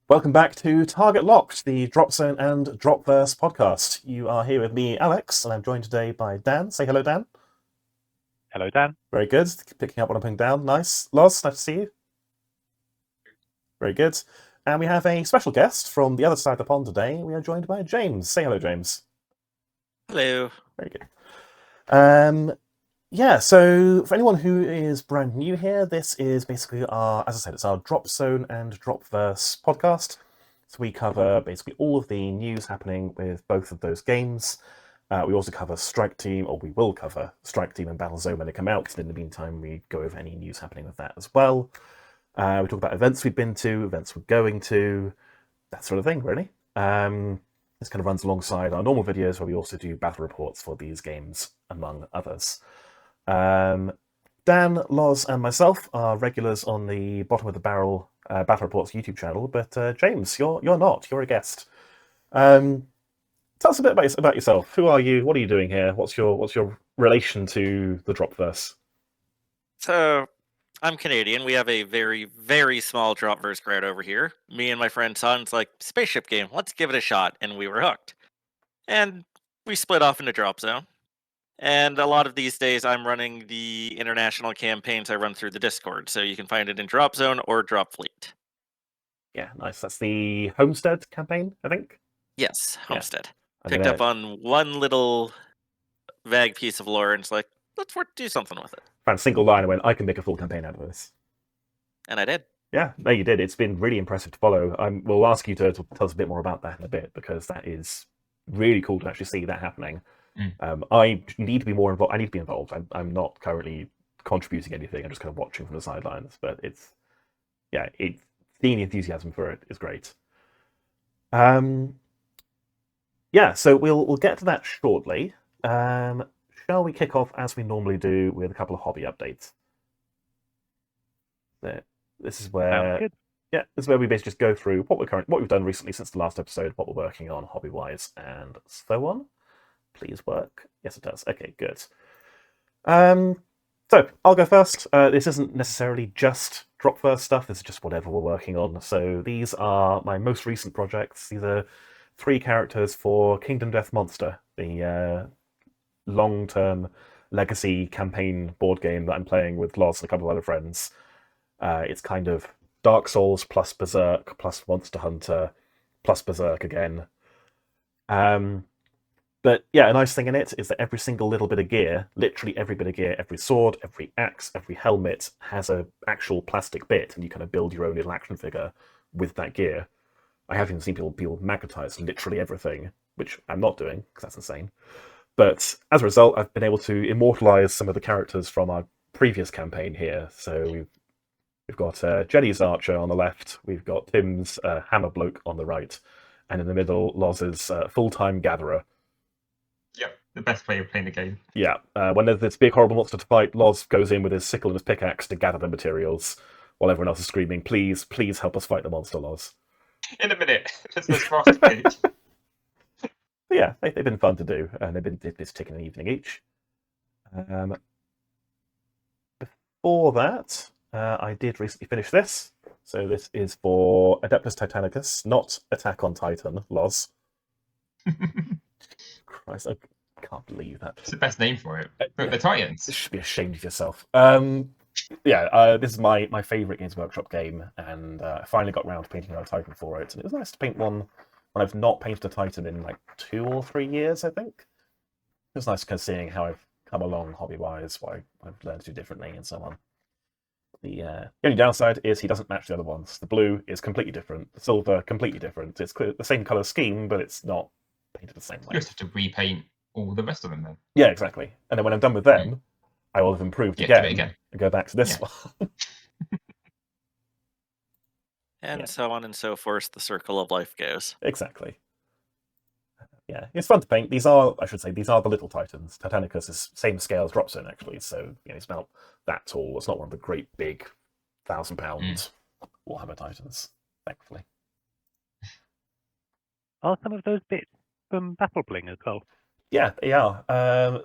Welcome back to Target Locked, the Dropzone and Dropverse podcast. You are here with me, Alex, and I'm joined today by Dan. Say hello, Dan. Hello, Dan. Very good. Picking up what I'm putting down. Nice. Loz, nice to see you. Very good. And we have a special guest from the other side of the pond today. We are joined by James. Say hello, James. Hello. Very good. So for anyone who is brand new here, this is basically our, as I said, it's our Dropzone and Dropverse podcast. So we cover basically all of the news happening with both of those games. We also cover Strike Team, or we will cover Strike Team and Battle Zone when they come out. And in the meantime, we go over any news happening with that as well. We talk about events we've been to, events we're going to, that sort of thing, really. This kind of runs alongside our normal videos where we also do battle reports for these games, among others. Dan, Loz, and myself are regulars on the Bottom of the Barrel Battle Reports YouTube channel, but James, you're not. You're a guest. Tell us a bit about yourself. Who are you? What are you doing here? What's your relation to the Dropverse? So, I'm Canadian. We have a very, very small Dropverse crowd over here. Me and my friend Son's like, spaceship game, let's give it a shot, and we were hooked. And we split off into Dropzone. And a lot of these days, I'm running the international campaigns I run through the Discord, so you can find it in Dropzone or Dropfleet. Yeah, nice. That's the Homestead campaign, I think? Yes, Homestead. Yeah. Picked up on one little vague piece of lore, and it's like, let's do something with it. Found a single line and went, I can make a full campaign out of this. And I did. Yeah, no, you did. It's been really impressive to follow. We'll ask you to tell us a bit more about that in a bit, because that is really cool to actually see that happening. I need to be more involved. I need to be involved. I'm not currently contributing anything. I'm just kind of watching from the sidelines. But seeing the enthusiasm for it is great. So we'll get to that shortly. Shall we kick off as we normally do with a couple of hobby updates? This is where we basically just go through what we've done recently since the last episode, what we're working on hobby-wise, and so on. Please work. Yes, it does. Okay, good. So I'll go first. This isn't necessarily just Dropverse stuff. This is just whatever we're working on. So these are my most recent projects. These are 3 characters for Kingdom Death Monster, the long-term legacy campaign board game that I'm playing with Loz and a couple of other friends. It's kind of Dark Souls plus Berserk plus Monster Hunter plus Berserk again. But yeah, a nice thing in it is that every single little bit of gear, literally every bit of gear, every sword, every axe, every helmet has an actual plastic bit, and you kind of build your own little action figure with that gear. I have even seen people magnetize literally everything, which I'm not doing, because that's insane. But as a result, I've been able to immortalize some of the characters from our previous campaign here. So we've got Jenny's Archer on the left, we've got Tim's Hammer Bloke on the right, and in the middle, Loz's Full-Time Gatherer. Yep, the best way of playing the game. Yeah, when there's this big horrible monster to fight, Loz goes in with his sickle and his pickaxe to gather the materials, while everyone else is screaming, please help us fight the monster, Loz. In a minute, there's this fast page. Yeah, they've been fun to do, and it's taken an evening each. Before that, I did recently finish this. So this is for Adeptus Titanicus, not Attack on Titan, Loz. Christ, I can't believe that. It's the best name for it. The Titans. You should be ashamed of yourself. This is my favourite Games Workshop game, and I finally got around to painting a Titan for it. And it was nice to paint one when I've not painted a Titan in like 2 or 3 years, I think. It was nice kind of seeing how I've come along hobby-wise, what I've learned to do differently, and so on. The only downside is he doesn't match the other ones. The blue is completely different. The silver, completely different. It's the same colour scheme, but it's not painted the same way. You just have to repaint all the rest of them then. Yeah, exactly. And then when I'm done with them, I will have improved again and go back to this one. And so on and so forth, the circle of life goes. Exactly. Yeah, it's fun to paint. These are the little Titans. Titanicus is same scale as Dropzone, actually, so it's not that tall. It's not one of the great big 1,000-pound Warhammer Titans, thankfully. Are some of those bits from Battle Bling as well? Yeah, they are.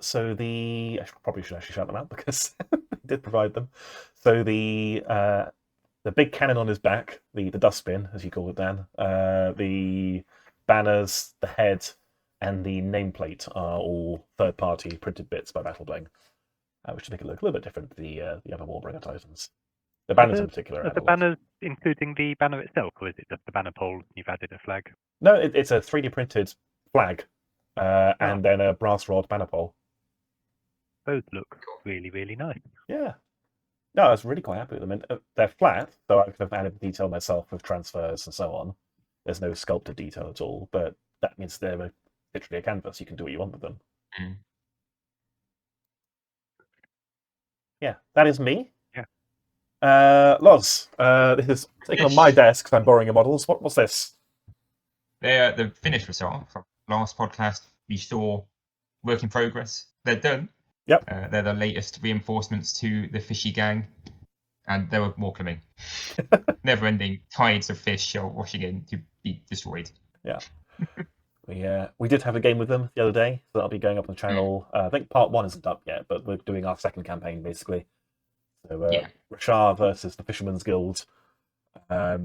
So I probably should actually shout them out because I did provide them. So the the big cannon on his back, the dustbin, as you call it, Dan, the banners, the head, and the nameplate are all third-party printed bits by Battlebling, which make it look a little bit different to the other Warbringer Titans. The banners in particular. Are the banners including the banner itself, or is it just the banner pole you've added a flag? No, it's a 3D printed flag, and then a brass rod banner pole. Those look really, really nice. Yeah. No, I was really quite happy with them. And they're flat, so I could have added detail myself with transfers and so on. There's no sculpted detail at all, but that means they're literally a canvas. You can do what you want with them. Mm. Yeah, that is me. Yeah. Loz, this is taken on my desk because I'm borrowing your models. What's this? They're the finished result from last podcast. We saw work in progress. They're done. Yep. They're the latest reinforcements to the fishy gang, and there were more coming. Never-ending tides of fish are washing in to be destroyed. Yeah. We did have a game with them the other day, so that'll be going up on the channel. I think part 1 isn't up yet, but we're doing our second campaign basically. So HURRAH versus the Fisherman's Guild. Yeah,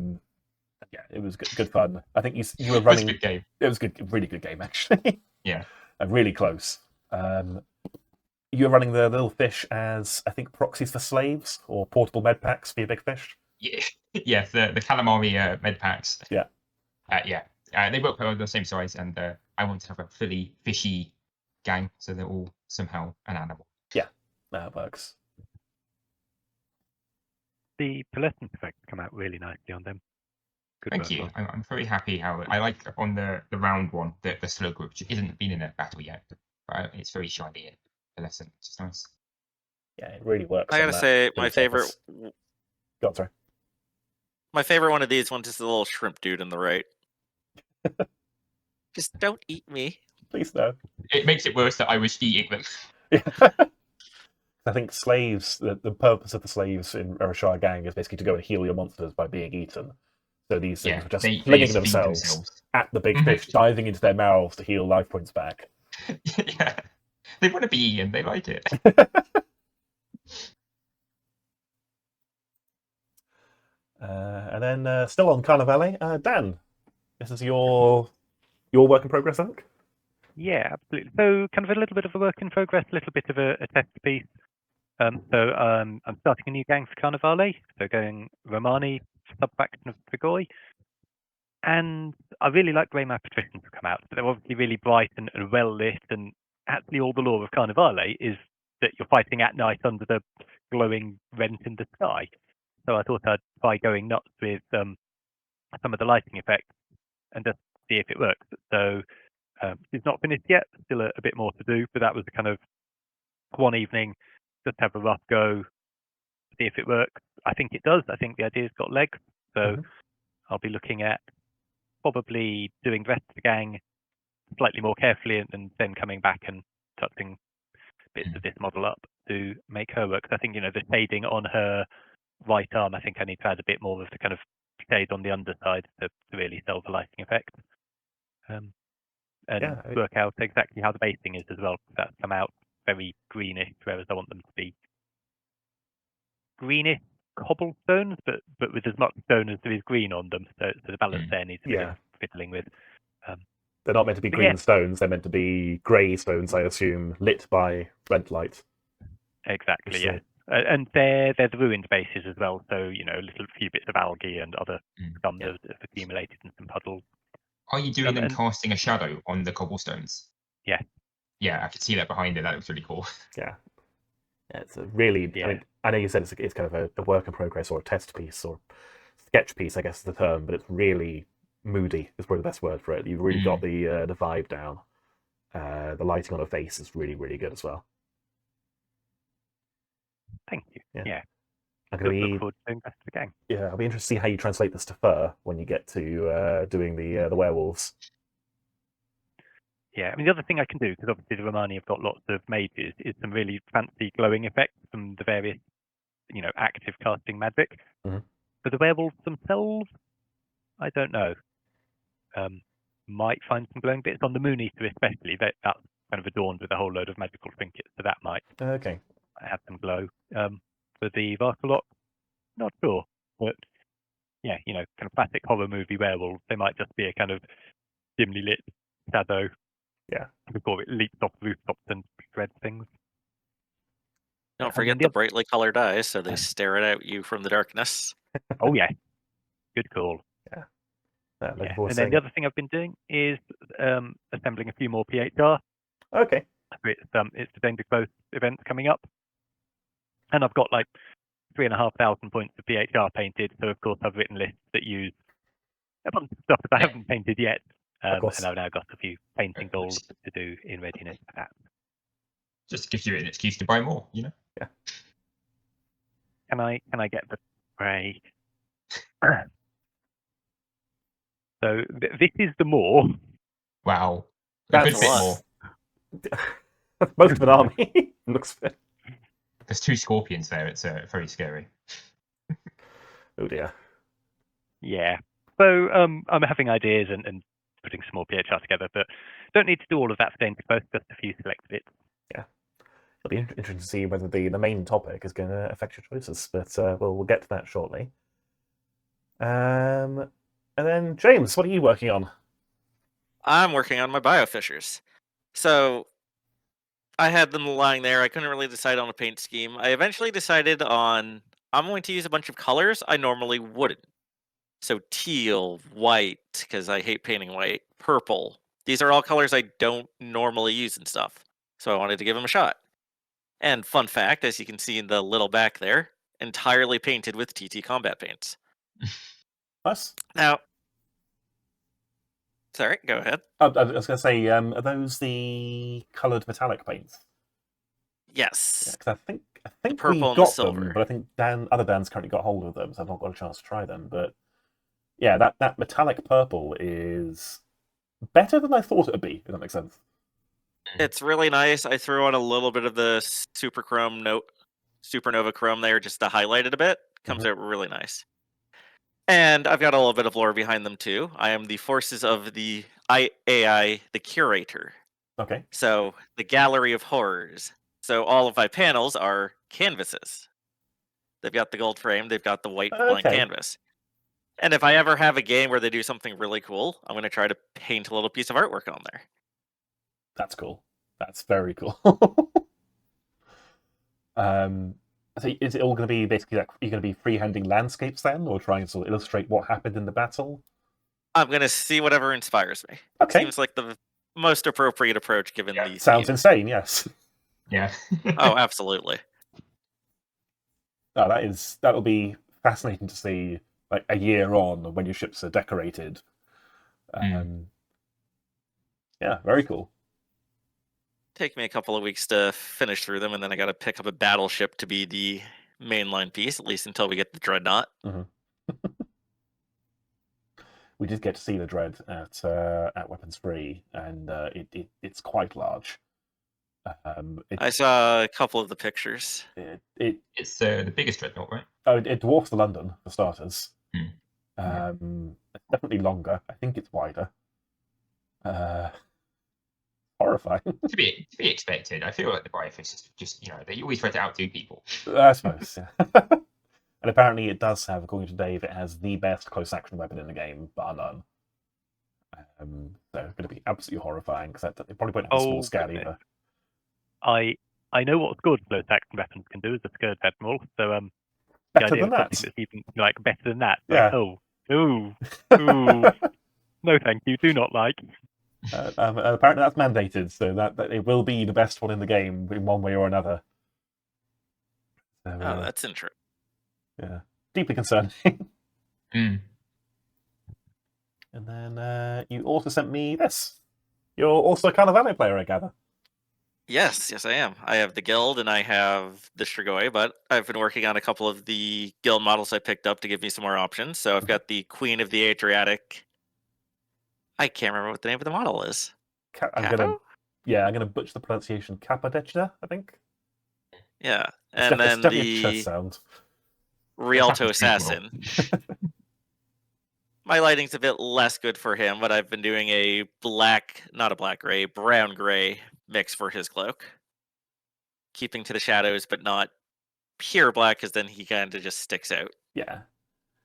it was good fun. I think you were running. It was a good game. It was good, really good game actually. Yeah. Really close. You were running the little fish as, I think, proxies for slaves or portable med packs for your big fish. Yeah, yeah, the calamari med packs. Yeah. They both are the same size, and I want to have a fully fishy gang, so they're all somehow an animal. Yeah, that works. The pearlescent effects come out really nicely on them. Good Thank work, you. Loz. I'm very happy how I like on the round one the slow group, which isn't been in a battle yet, but it's very shiny and pearlescent, which is nice. Yeah, it really works. I gotta say, my favorite, Go on, sorry. my favorite one of these ones is the little shrimp dude on the right. Just don't eat me. Please no. It makes it worse that I was eating them. Yeah. I think slaves, the purpose of the slaves in HURRAH gang is basically to go and heal your monsters by being eaten. So these things are just flinging themselves at the big fish, diving into their mouths to heal life points back. Yeah, they want to be eaten. They like it. And then still on Carnivale, Dan, this is your work in progress, I think? Yeah, absolutely. So kind of a little bit of a work in progress, a little bit of a test piece. I'm starting a new gang for Carnivale, so going Romani, sub-faction of Trigoi. And I really like the way my patricians have come out. So they're obviously really bright and well lit, and actually all the lore of Carnivale is that you're fighting at night under the glowing rent in the sky. So I thought I'd try going nuts with some of the lighting effects and just see if it works. So it's not finished yet, still a bit more to do, but that was the kind of one evening, just have a rough go, see if it works. I think it does. I think the idea's got legs. So I'll be looking at probably doing the rest of the gang slightly more carefully and then coming back and touching bits of this model up to make her work. I think, the shading on her right arm, I think I need to add a bit more of the kind of shade on the underside to really sell the lighting effect. And work out exactly how the basing is as well. That's come out very greenish, whereas I want them to be greenish cobblestones, but with as much stone as there is green on them. So the balance there needs to be fiddling with. They're not meant to be green stones, they're meant to be grey stones, I assume, lit by red light. Exactly, yeah. And they're the ruined bases as well, so, a little few bits of algae and other scum that have accumulated in some puddles. Are you doing them casting a shadow on the cobblestones? Yeah. Yeah, I could see that behind it. That looks really cool. Yeah. It's a really... I mean, I know you said it's kind of a work in progress or a test piece or sketch piece, I guess is the term, but it's really moody is probably the best word for it. You've really got the vibe down. The lighting on her face is really, really good as well. Thank you. Yeah. I'm going to look forward to doing the rest of the gang. Yeah, I'll be interested to see how you translate this to fur when you get to doing the werewolves. Yeah, I mean, the other thing I can do, because obviously the Romani have got lots of mages, is some really fancy glowing effects from the various, active casting magic. For the werewolves themselves, I don't know. Might find some glowing bits on the Moon Eater especially. That's kind of adorned with a whole load of magical trinkets, so that might have some glow. For the Varkalok, not sure. But yeah, kind of classic horror movie werewolves. They might just be a kind of dimly lit shadow. Yeah. Before it leaps off rooftops and shreds things. Don't And then forget the the oth- brightly colored eyes, so they stare at you from the darkness. Oh yeah, good call. Yeah, looking Yeah. forward And to then seeing the it. other thing I've been doing is assembling a few more PHR. Okay. It's the Danger Close event coming up, and I've got like 3,500 points of PHR painted. So of course I've written lists that use a bunch of stuff that I haven't painted yet, Of course. and I've now got a few painting goals to do in readiness for that. Just gives you an excuse to buy more, you know? Can I get the spray? So this is the more. Wow. A That's good a bit lot. more. Most of an army. Looks fit. There's 2 scorpions there. It's very scary. Oh dear. Yeah. So I'm having ideas and putting some more PHR together, but don't need to do all of that for Danger Close, just a few select bits. It'll be interesting to see whether the main topic is going to affect your choices, but we'll get to that shortly. And then, James, what are you working on? I'm working on my biofishers. So I had them lying there. I couldn't really decide on a paint scheme. I eventually decided on I'm going to use a bunch of colors I normally wouldn't. So teal, white, because I hate painting white, purple. These are all colors I don't normally use and stuff. So I wanted to give them a shot. And fun fact, as you can see in the little back there, entirely painted with TT combat paints. Us? Now, sorry, go ahead. I was going to say, are those the coloured metallic paints? Yes. Because I think purple we and the got silver. them, but I think other Dan's currently got hold of them, so I've not got a chance to try them. But yeah, that metallic purple is better than I thought it would be. If that makes sense. It's really nice. I threw on a little bit of the supernova chrome there just to highlight it a bit. Comes out really nice. And I've got a little bit of lore behind them too. I am the forces of the AI, the curator. Okay. So the gallery of horrors. So all of my panels are canvases. They've got the gold frame. They've got the white blank Okay. canvas. And if I ever have a game where they do something really cool, I'm going to try to paint a little piece of artwork on there. That's cool. That's very cool. So is it all going to be basically like you're going to be freehanding landscapes then, or trying to sort of illustrate what happened in the battle? I'm going to see whatever inspires me. Okay. Seems like the most appropriate approach given the Sounds theme. insane. Yes. Yeah. Oh, absolutely. Oh, that'll be fascinating to see, like a year on when your ships are decorated. Yeah, very cool. Take me a couple of weeks to finish through them, and then I got to pick up a battleship to be the mainline piece, at least until we get the dreadnought. We did get to see the Dread at Weapons Free, and it's quite large. I saw a couple of the pictures. It's the biggest dreadnought, right? Oh, it dwarfs the London for starters. Yeah. It's definitely longer. I think it's wider. Horrifying. To be expected. I feel like the Biofish just they always try to outdo people. I suppose. Yeah. And apparently, it does have, according to Dave, it has the best close action weapon in the game, bar none. So it's going to be absolutely horrifying because it probably won't have a small scale either. I know what Scourge close action weapons can do as a Scourge Admiral, so the Better idea than of that. something that's even better than that. Yeah. Ooh. No, thank you. Do not like. Apparently, that's mandated, so that it will be the best one in the game in one way or another. So, That's interesting. Yeah, deeply concerning. Mm. And then you also sent me this. You're also a Carnivale player, I gather. Yes, I am. I have the guild and I have the Strigoi, but I've been working on a couple of the guild models I picked up to give me some more options. So I've got the Queen of the Adriatic. I can't remember what the name of the model is. I'm gonna butcher the pronunciation. Capodecida, I think. Yeah, It's and then definitely a the chess sound. Rialto That's Assassin. My lighting's a bit less good for him, but I've been doing a brown gray mix for his cloak. Keeping to the shadows, but not pure black, because then he kind of just sticks out. Yeah.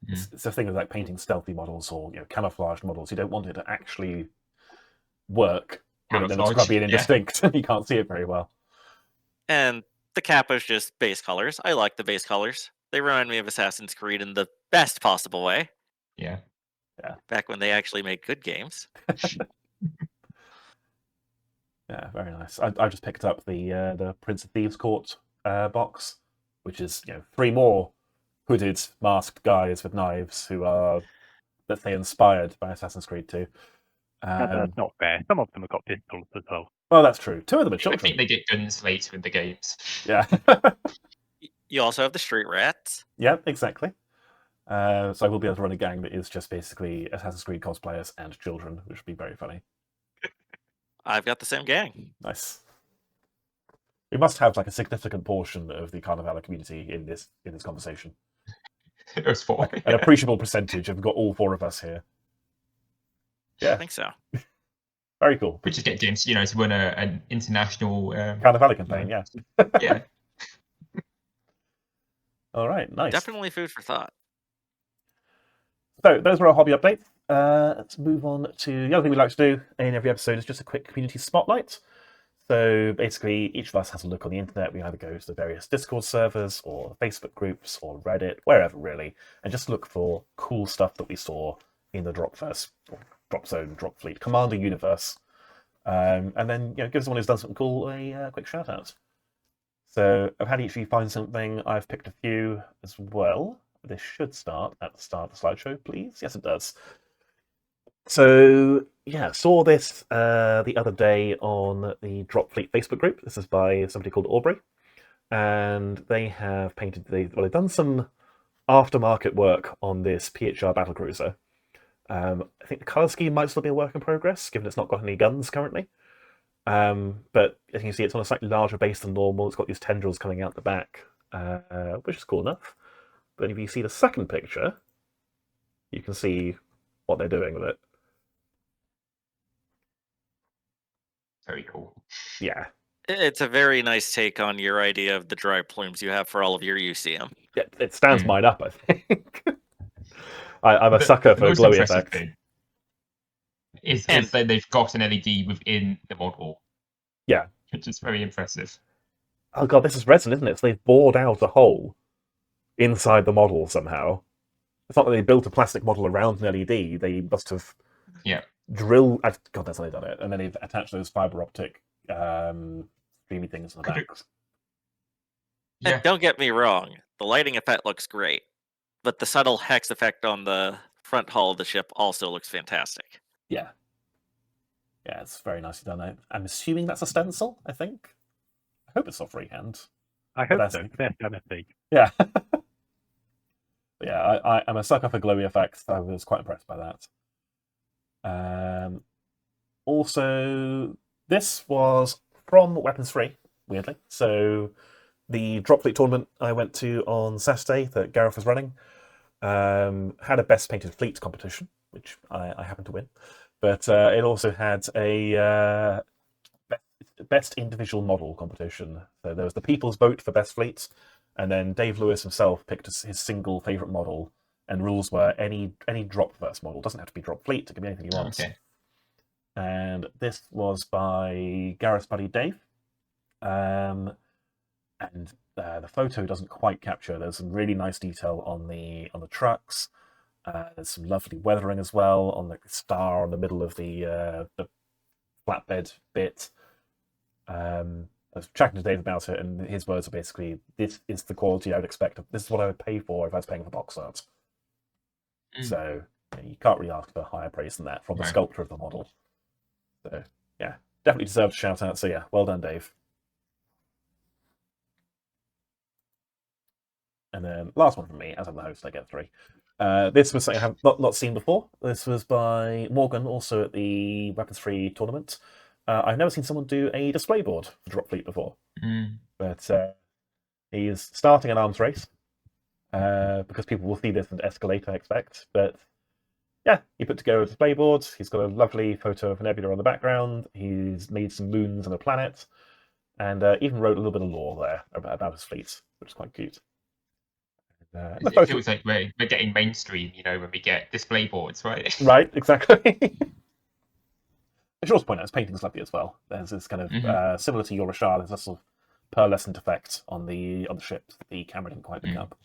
It's the thing with like painting stealthy models or camouflaged models. You don't want it to actually work when it looks Camouflage, grubby and yeah. indistinct. You can't see it very well. And the Kappa is just base colors. I like the base colors. They remind me of Assassin's Creed in the best possible way. Yeah. Back when they actually made good games. Yeah, very nice. I just picked up the Prince of Thieves Court box, which is 3 more hooded, masked guys with knives who are, let's say, inspired by Assassin's Creed 2. That's not fair. Some of them have got pistols as well. Well, that's true. 2 of them are I children. think they get guns later in the games. Yeah. You also have the street rats. Yeah, exactly. So I will be able to run a gang that is just basically Assassin's Creed cosplayers and children, which would be very funny. I've got the same gang. Nice. We must have like a significant portion of the Carnivala community in this conversation. It was 4. An appreciable percentage. I've got all 4 of us here. I Yeah, think so. very cool. We just get James, to win an international. Carnivala campaign, yeah. Yeah. All right, nice. Definitely food for thought. So those were our hobby updates. Let's move on to the other thing we like to do in every episode is just a quick community spotlight. So basically, each of us has a look on the internet. We either go to the various Discord servers or Facebook groups or Reddit, wherever really, and just look for cool stuff that we saw in the Dropverse, or Dropzone, Dropfleet, Commander universe. And then give someone who's done something cool a quick shout out. So I've had each of you find something. I've picked a few as well. This should start at the start of the slideshow, please. Yes, it does. So yeah, saw this the other day on the Dropfleet Facebook group. This is by somebody called Aubrey, and they have painted they've done some aftermarket work on this PHR battlecruiser. I think the colour scheme might still be a work in progress, given it's not got any guns currently. But as you can see, it's on a slightly larger base than normal. It's got these tendrils coming out the back, which is cool enough. But if you see the second picture, you can see what they're doing with it. Very cool. Yeah. It's a very nice take on your idea of the dry plumes you have for all of your UCM. Yeah, it stands mine up, I think. I'm a sucker for most glowy impressive effects. thing is that they've got an LED within the model. Yeah. Which is very impressive. Oh god, this is resin, isn't it? So they've bored out a hole inside the model somehow. It's not that they built a plastic model around an LED. They must have drilled. God, that's how they've done it. And then they've attached those fiber optic streamy things in the back. And don't get me wrong, the lighting effect looks great, but the subtle hex effect on the front hull of the ship also looks fantastic. Yeah. Yeah, it's very nicely done. I'm assuming that's a stencil, I think. I hope it's not freehand. I hope so. Best honesty. Yeah. Yeah, I'm a sucker for glowy effects. I was quite impressed by that. Also, this was from Weapons Free, weirdly. So the Dropfleet tournament I went to on Saturday that Gareth was running had a Best Painted Fleet competition, which I happened to win. But it also had a Best Individual Model competition. So there was the People's Vote for Best Fleet, and then Dave Lewis himself picked his single favourite model, and rules were any Dropverse model. It doesn't have to be Dropfleet, it can be anything he wants. Okay. And this was by Gareth's buddy Dave. And the photo doesn't quite capture. There's some really nice detail on the trucks. There's some lovely weathering as well on the star on the middle of the flatbed bit. I was chatting to Dave about it, and his words are basically, "This is the quality I would expect. This is what I would pay for if I was paying for box art." So you can't really ask for higher praise than that from the sculptor of the model. So yeah, definitely deserves a shout out. So yeah, well done, Dave. And then last one from me, as I'm the host, I get 3. This was something I have not seen before. This was by Morgan, also at the Weapons Free tournament. I've never seen someone do a display board for Dropfleet before. But he's starting an arms race because people will see this and escalate, I expect. But yeah, he put together a display board. He's got a lovely photo of a nebula on the background. He's made some moons and a planet, and even wrote a little bit of lore there about his fleet, which is quite cute. The It photo- feels like we're getting mainstream, when we get display boards, right? Right, exactly. I should also point out his painting's lovely as well. There's this kind of similar to your Rashad, there's a sort of pearlescent effect on the ship that the camera didn't quite pick up.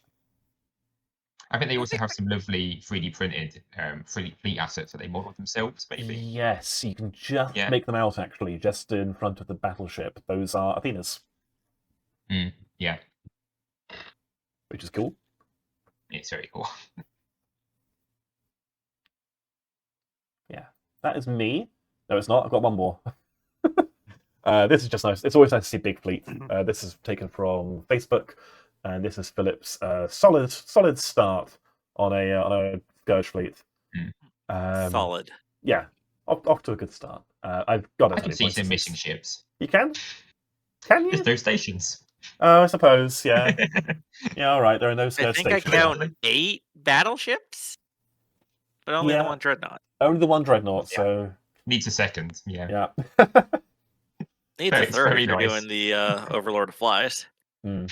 I think they also have some lovely 3D printed fleet assets that they modelled themselves, maybe. Yes, you can just make them out actually, just in front of the battleship. Those are Athena's. Yeah. Which is cool. It's very cool. Yeah. That is me. No, it's not. I've got one more. This is just nice. It's always nice to see big fleet. This is taken from Facebook, and this is Philip's solid start on a Scourge fleet. Solid. Yeah, off to a good start. I've got. I can see some missing ships. You can? Can you? There's those stations. Oh, I suppose. Yeah. Yeah. All right. There are no Scourge I think stations. I count 8 battleships, but only the one dreadnought. Only the one dreadnought. So needs a second. Yeah. Needs a third if you're doing the Overlord of Flies. Yeah,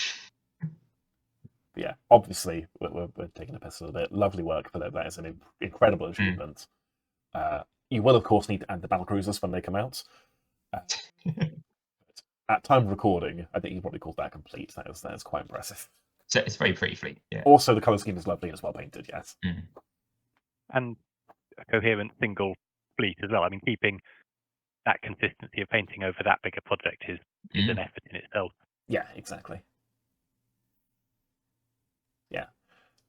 obviously we're taking a piss a little bit. Lovely work, Philip. That is an incredible achievement. You will, of course, need to add the battle cruisers when they come out. At time of recording, I think you probably called that complete. That is quite impressive. So it's very pretty fleet. Yeah. Also, the colour scheme is lovely and it's well painted. Yes. And a coherent single fleet as well. I mean, keeping that consistency of painting over that bigger project is an effort in itself. Yeah, exactly. Yeah,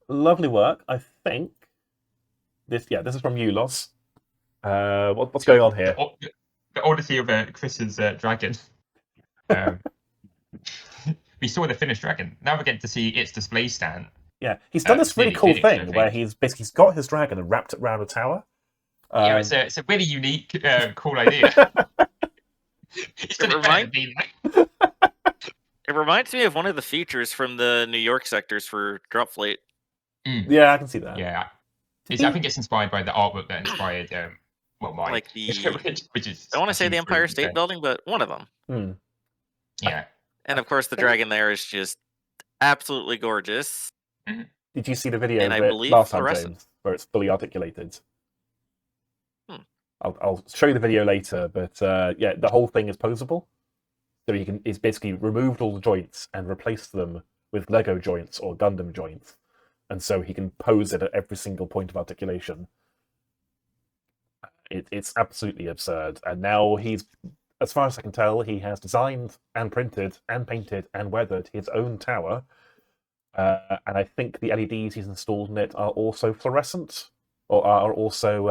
lovely work. I think this is from you, Loz. What's going on here? The Odyssey of Chris's dragon. We saw the finished dragon. Now we're getting to see its display stand. Yeah, he's done this really cool thing where he's got his dragon and wrapped it around a tower. Yeah, it's a really unique, cool idea. It reminds me of one of the features from the New York sectors for Drop Fleet. Yeah, I can see that. Yeah, I think it's inspired by the artwork that inspired mine. Like the which is I want to say the Empire State Building, but one of them. Yeah. And of course, the dragon there is just absolutely gorgeous. Did you see the video And of I it believe last time, fluorescent. James, where it's fully articulated? I'll show you the video later, but yeah, the whole thing is posable. So he's basically removed all the joints and replaced them with Lego joints or Gundam joints. And so he can pose it at every single point of articulation. It's absolutely absurd. And now as far as I can tell, he has designed and printed and painted and weathered his own tower. And I think the LEDs he's installed in it are also fluorescent, or are also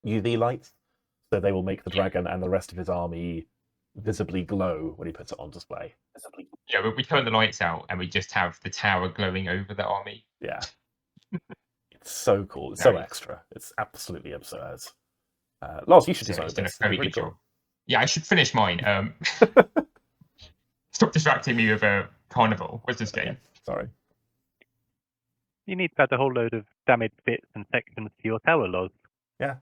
UV lights. So they will make the dragon and the rest of his army visibly glow when he puts it on display. Yeah, but we turn the lights out and we just have the tower glowing over the army. Yeah. It's so cool. It's so extra. It's absolutely absurd. Loz, you should design this. Very good job. Yeah, I should finish mine. Stop distracting me with a carnival. What's this game? Sorry. You need to add a whole load of damaged bits and sections to your tower, Loz. Yeah.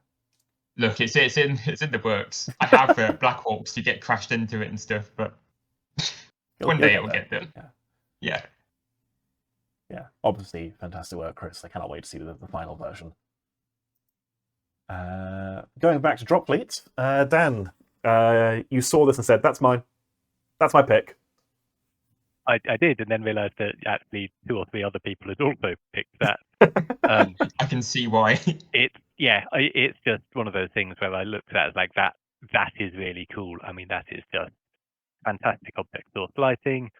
Look, it's in the works. I have Black Hawks to get crashed into it and stuff, but one day it'll get there. Yeah. Yeah. Obviously, fantastic work, Chris. I cannot wait to see the final version. Going back to Drop Fleet, Dan, you saw this and said, "That's mine. That's my pick." I did, and then realised that actually 2 or 3 other people had also picked that. I can see why. It's just one of those things where I looked at it as like that is really cool. I mean, that is just fantastic object source lighting,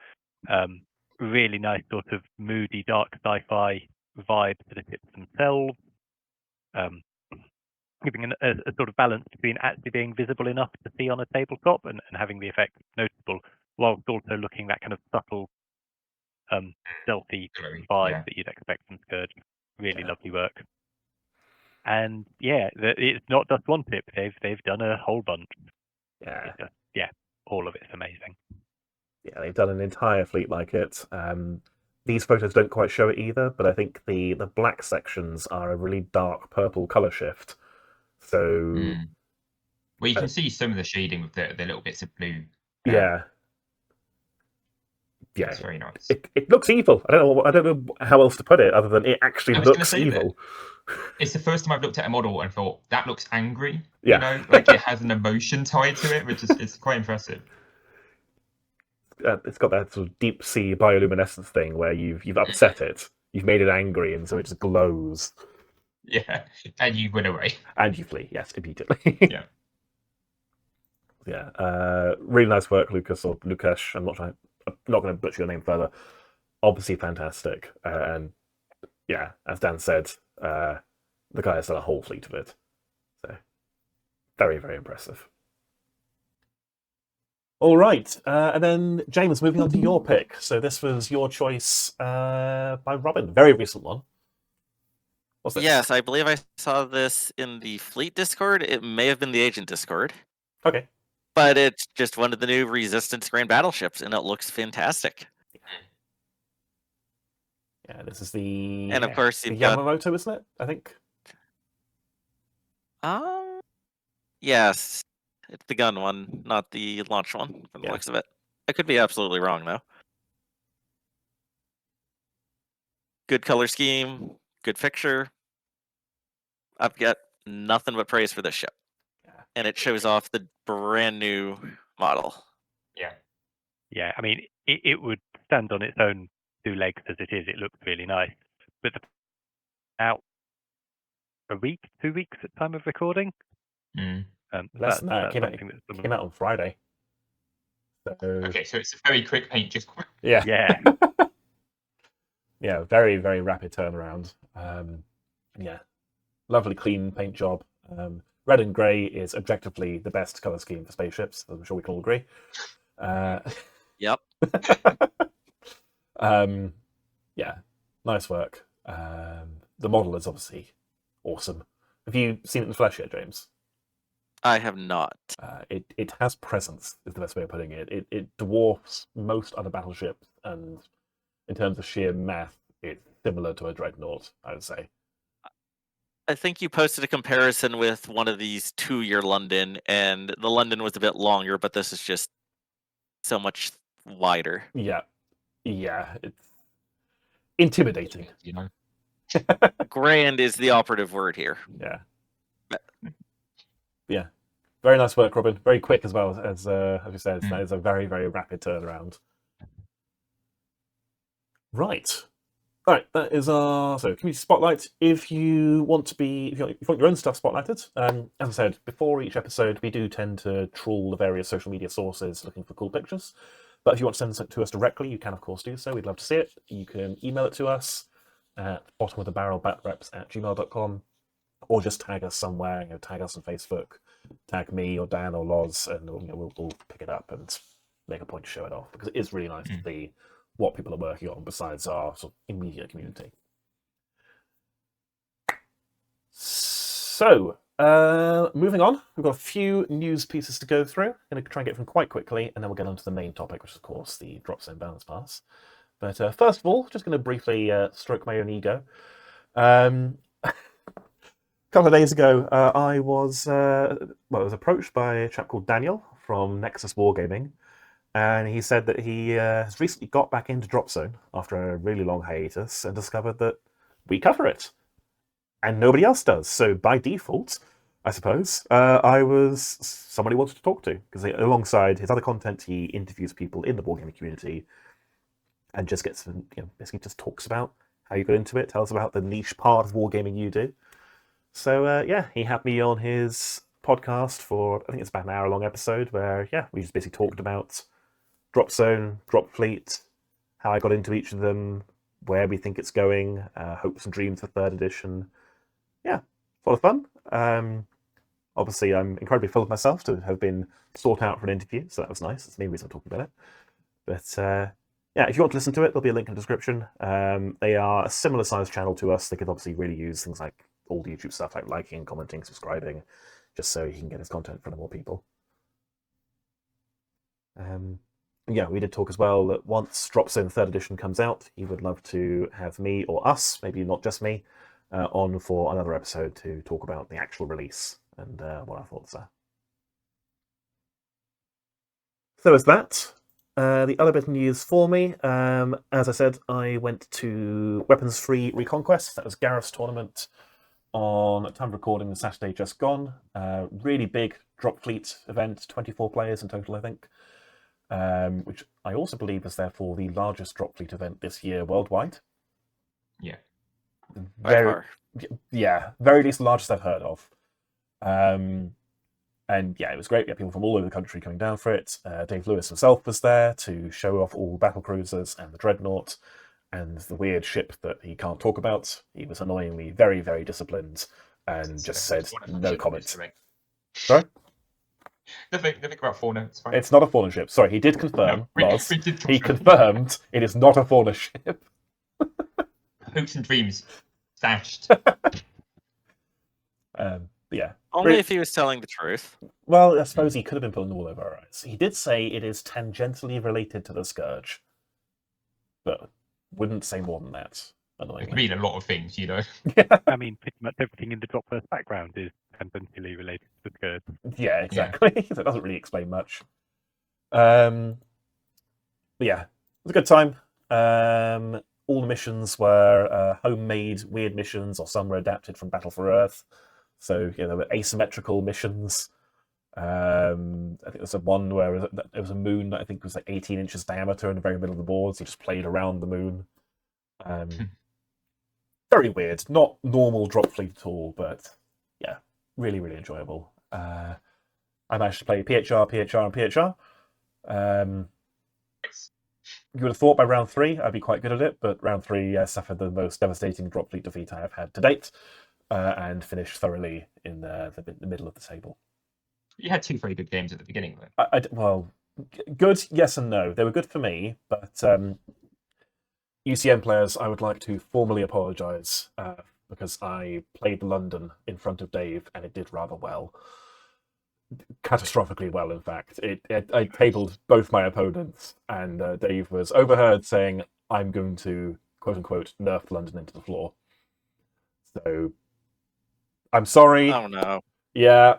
really nice sort of moody, dark sci-fi vibe to the ships themselves, giving a sort of balance between actually being visible enough to see on a tabletop and having the effect noticeable, whilst also looking that kind of subtle, stealthy vibe that you'd expect from Scourge. Really lovely work. And it's not just one tip. They've done a whole bunch. All of it's amazing. Yeah, they've done an entire fleet like it. These photos don't quite show it either, but I think the black sections are a really dark purple color shift. So, well, you can see some of the shading with the little bits of blue. Yeah, Yeah, It's very nice. it looks evil. I don't know how else to put it other than it actually I was gonna looks say evil. It's the first time I've looked at a model and thought that looks angry. Yeah. You know, like it has an emotion tied to it, which is it's quite impressive. It's got that sort of deep sea bioluminescence thing where you've upset it, you've made it angry, and so it just glows. Yeah, and you went away. And you flee, yes, immediately. Yeah. Yeah. Really nice work, Lucas or Lukash. I'm not going to butcher your name further. Obviously fantastic. And yeah, as Dan said, the guy has done a whole fleet of it. So very, very impressive. All right. And then, James, moving on to your pick. So this was your choice by Robin. Very recent one. What's this? Yes, I believe I saw this in the Fleet Discord. It may have been the Agent Discord. Okay. But it's just one of the new Resistance Grand Battleships, and it looks fantastic. Yeah, this is the And of course, the you've got Yamamoto, isn't it? I think. yes, it's the gun one, not the launch one. From the looks of it, I could be absolutely wrong though. Good color scheme, good fixture. I've got nothing but praise for this ship, and it shows off the brand new model. Yeah, I mean, it would stand on its own two legs as it is. It looks really nice. But out a week, 2 weeks at time of recording. Less than that. Came out on Friday. So... Okay, so it's a very quick paint job. Yeah. Yeah. Yeah, very, very rapid turnaround. Yeah, lovely clean paint job. Red and grey is objectively the best colour scheme for spaceships. I'm sure we can all agree. Yep. Yeah, nice work. The model is obviously awesome. Have you seen it in the flesh yet, James? I have not. It has presence, is the best way of putting it. It dwarfs most other battleships, and in terms of sheer math, it's similar to a dreadnought, I would say. I think you posted a comparison with one of these 2-year London, and the London was a bit longer, but this is just so much wider. Yeah, it's intimidating. You know, Grand is the operative word here. Yeah, very nice work, Robin. Very quick as well, as you said. That is a very, very rapid turnaround. Right. That is our community spotlight. If you want your own stuff spotlighted, as I said before, each episode we do tend to trawl the various social media sources looking for cool pictures. But if you want to send it to us directly, you can of course do so. We'd love to see it. You can email it to us at bottomofthebarrelbatreps@gmail.com, or just tag us somewhere. Tag us on Facebook, tag me or Dan or Loz, and we'll pick it up and make a point to show it off, because it is really nice to see what people are working on besides our sort of immediate community. So, moving on, we've got a few news pieces to go through. I'm going to try and get them quite quickly, and then we'll get on to the main topic, which is, of course, the Dropzone Balance Pass. But first of all, just going to briefly stroke my own ego. A couple of days ago, I was approached by a chap called Daniel from Nexus Wargaming, and he said that he has recently got back into Dropzone after a really long hiatus and discovered that we cover it, and nobody else does. So by default, I suppose, I was somebody he wanted to talk to, because alongside his other content, he interviews people in the wargaming community and just gets, basically just talks about how you got into it, tells about the niche part of wargaming you do. So yeah, he had me on his podcast for, I think it's about an hour-long episode where, we just basically talked about Dropzone, Drop Fleet, how I got into each of them, where we think it's going, hopes and dreams for 3rd edition. Yeah, a lot of fun. Obviously, I'm incredibly full of myself to have been sought out for an interview, so that was nice. That's the main reason I'm talking about it. But yeah, if you want to listen to it, there'll be a link in the description. They are a similar sized channel to us. They could obviously really use things like all the YouTube stuff, like liking, commenting, subscribing, just so he can get his content in front of more people. Yeah, we did talk as well that once Dropzone 3rd edition comes out, he would love to have me or us, maybe not just me, on for another episode to talk about the actual release and what our thoughts are. So as that, The other bit of news for me, as I said, I went to Weapons Free Reconquest. That was Gareth's tournament on time of recording the Saturday just gone. Really big drop fleet event, 24 players in total, I think. Which I also believe is therefore the largest drop fleet event this year worldwide. Yeah. By far. Yeah, very least the largest I've heard of. And yeah, it was great. We had people from all over the country coming down for it. Dave Lewis himself was there to show off all battle cruisers and the Dreadnought and the weird ship that he can't talk about. He was annoyingly very, very disciplined and just said no comment. Sorry? Nothing about Fauna. It's fine. It's not a Fauna ship. Sorry, he did confirm. No, he confirmed it is not a Fauna ship. Hopes and dreams dashed. Yeah. Only if he was telling the truth. Well, I suppose he could have been pulling the wool over our eyes. He did say it is tangentially related to the Scourge, but wouldn't say more than that. It could mean a lot of things, you know. I mean, pretty much everything in the Dropverse background is tangentially related to the Scourge. Yeah, exactly. So it doesn't really explain much. But yeah, it was a good time. All the missions were homemade weird missions, or some were adapted from Battle for Earth. So there were asymmetrical missions. I think there was one where there was a moon that I think was like 18 inches diameter in the very middle of the board, so you just played around the moon. Very weird. Not normal drop fleet at all, but yeah, really, really enjoyable. I managed to play PHR, PHR, and PHR. You would have thought by round 3 I'd be quite good at it, but round 3 I suffered the most devastating drop fleet defeat I have had to date. And finished thoroughly in the middle of the table. You had 2 very good games at the beginning, though. Well, good, yes and no. They were good for me, but UCM players, I would like to formally apologise because I played London in front of Dave, and it did rather well. Catastrophically well, in fact. I tabled both my opponents, and Dave was overheard saying, "I'm going to, quote-unquote, nerf London into the floor." So I'm sorry. Oh no. Yeah,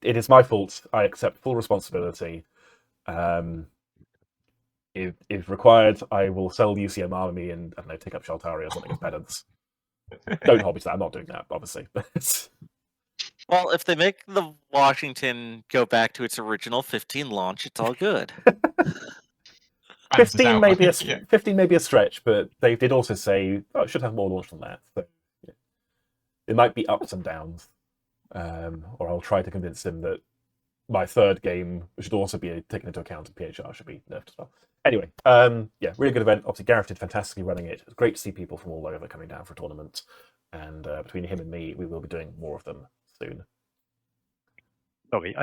it is my fault. I accept full responsibility. If required, I will sell the UCM army and I don't know, take up Shaltari or something as penance. Don't hold me to that. I'm not doing that, obviously. Well, if they make the Washington go back to its original 15 launch, it's all good. 15 may be a stretch, but they did also say it should have more launch than that. So, yeah. It might be ups and downs, or I'll try to convince him that my third game should also be taken into account, and PHR should be nerfed as well. Anyway, yeah, really good event. Obviously, Gareth did fantastically running it. It was great to see people from all over coming down for a tournament, and between him and me, we will be doing more of them soon. Sorry,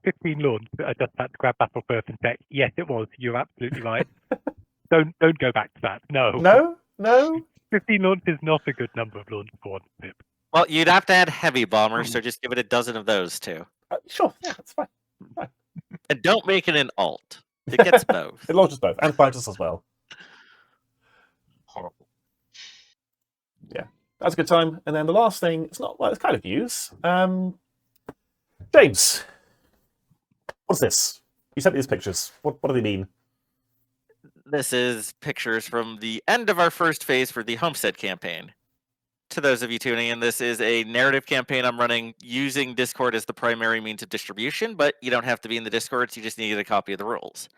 15 launch. I just had to grab Battle First and check. Yes, it was. You're absolutely right. Don't go back to that. No. 15 launch is not a good number of launch for one ship. Well, you'd have to add heavy bombers, so just give it a dozen of those too. Sure, yeah, that's fine. And don't make it an alt. It gets both. It launches both, and fighters as well. Horrible. Yeah, that's a good time. And then the last thing, it's kind of news. James, what's this? You sent me these pictures. What do they mean? This is pictures from the end of our first phase for the Homestead campaign. To those of you tuning in, this is a narrative campaign I'm running using Discord as the primary means of distribution, but you don't have to be in the Discord, you just need a copy of the rules.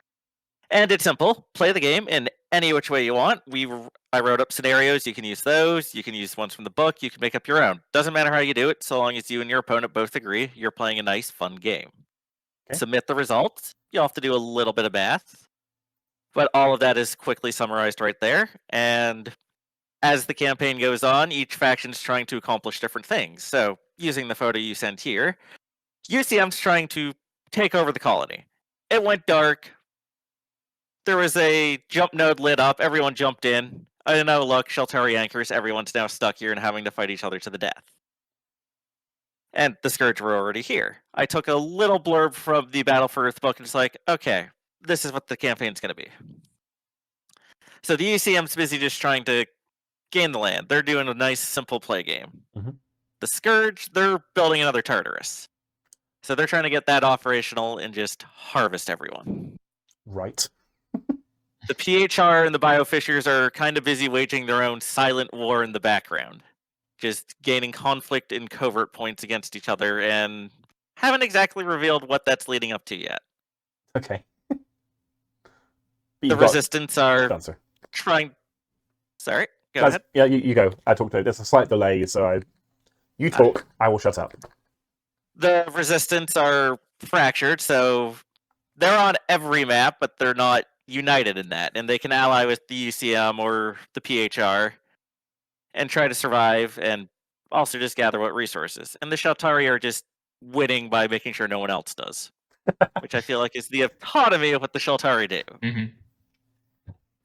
And it's simple. Play the game in any which way you want. I wrote up scenarios. You can use those. You can use ones from the book. You can make up your own. Doesn't matter how you do it, so long as you and your opponent both agree you're playing a nice, fun game. Okay. Submit the results. You'll have to do a little bit of math, but all of that is quickly summarized right there. And as the campaign goes on, each faction is trying to accomplish different things. So, using the photo you sent here, UCM's trying to take over the colony. It went dark. There was a jump node lit up. Everyone jumped in. I don't know, look, Shaltari anchors. Everyone's now stuck here and having to fight each other to the death. And the Scourge were already here. I took a little blurb from the Battle for Earth book and it's like, okay, this is what the campaign's going to be. So the UCM's busy just trying to gain the land. They're doing a nice, simple play game. Mm-hmm. The Scourge, they're building another Tartarus. So they're trying to get that operational and just harvest everyone. Right. The PHR and the Biofishers are kind of busy waging their own silent war in the background, just gaining conflict in covert points against each other, and haven't exactly revealed what that's leading up to yet. Okay. The Resistance are Answer. trying. Sorry, go Guys, ahead. Yeah, you go. I talked to. There's a slight delay, so you talk. I will shut up. The Resistance are fractured, so they're on every map, but they're not united in that, and they can ally with the UCM or the PHR and try to survive, and also just gather what resources. And the Shaltari are just winning by making sure no one else does, which I feel like is the epitome of what the Shaltari do. Mhm.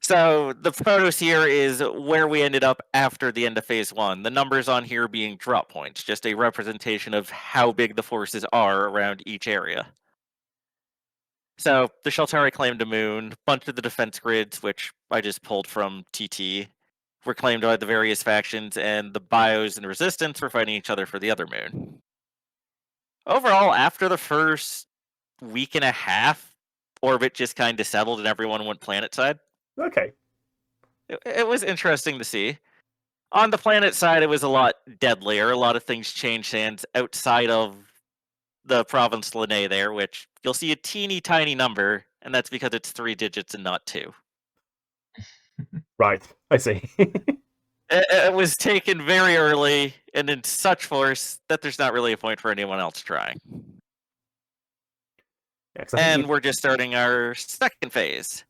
So the photos here is where we ended up after the end of phase 1. The numbers on here being drop points, just a representation of how big the forces are around each area. So the Shaltari claimed a moon, bunch of the defense grids, which I just pulled from TT, were claimed by the various factions, and the Bios and Resistance were fighting each other for the other moon. Overall, after the first week and a half, orbit just kind of settled and everyone went planet side. Okay. It was interesting to see. On the planet side, it was a lot deadlier. A lot of things changed hands outside of the province Lene there, which you'll see a teeny tiny number, and that's because it's 3 digits and not 2. Right. I see. It was taken very early and in such force that there's not really a point for anyone else trying. Yeah, 'cause I think And we're just starting our second phase.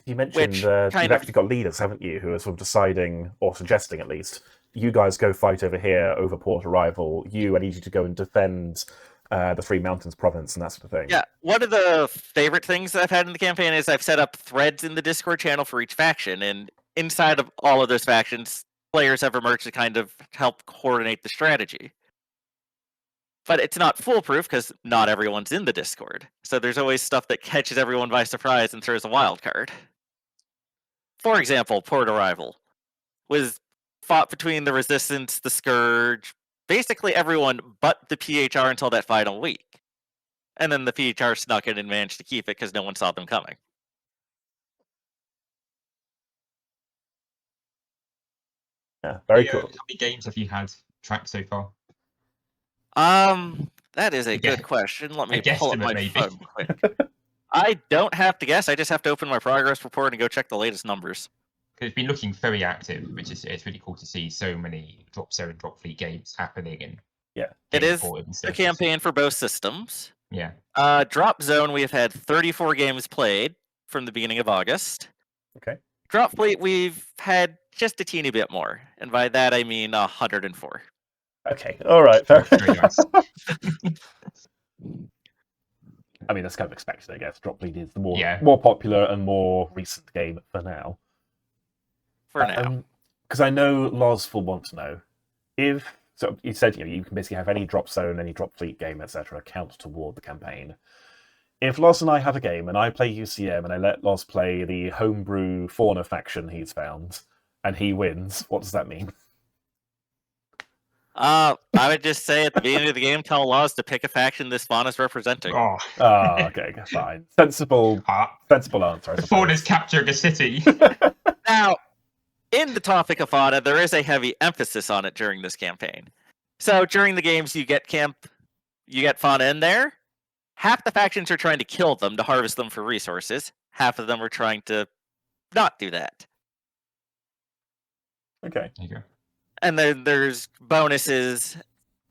you mentioned which you've kind of- actually got leaders, haven't you, who are sort of deciding, or suggesting at least, you guys go fight over here, over port arrival. I need you to go and defend the Three Mountains province and that sort of thing. Yeah, one of the favorite things that I've had in the campaign is I've set up threads in the Discord channel for each faction, and inside of all of those factions, players have emerged to kind of help coordinate the strategy. But it's not foolproof because not everyone's in the Discord. So there's always stuff that catches everyone by surprise and throws a wild card. For example, Port Arrival was fought between the Resistance, the Scourge, basically everyone but the PHR until that final week. And then the PHR snuck in and managed to keep it because no one saw them coming. Yeah, very Yeah, cool. How many games have you had tracked so far? That is a Yeah, good question. Let a me pull up guesstimate, my maybe. phone quick. I don't have to guess. I just have to open my progress report and go check the latest numbers. It's been looking very active, which is it's really cool to see so many Drop Zone, Drop Fleet games happening and Yeah. It getting is ported and a stuff. campaign for both systems. Yeah. Dropzone, we have had 34 games played from the beginning of August. Okay. Drop Fleet, we've had just a teeny bit more. And by that, I mean 104. Okay. All right. Fair. Very nice. I mean, that's kind of expected, I guess. Drop Lead is the Yeah. more popular and more recent game for now. For now. Because I know Loz will want to know if. So you said you can basically have any drop zone, any drop fleet game, etc. count toward the campaign. If Loz and I have a game and I play UCM and I let Loz play the homebrew Fauna faction he's found and he wins, what does that mean? I would just say at the beginning of the game, tell Loz to pick a faction this Fauna's representing. Oh, Okay, fine. Sensible answer. I suppose. Fauna's capturing a city. Now, in the topic of Fauna, there is a heavy emphasis on it during this campaign. So during the games, you get Fauna in there. Half the factions are trying to kill them to harvest them for resources. Half of them are trying to not do that. Okay. There you go. And then there's bonuses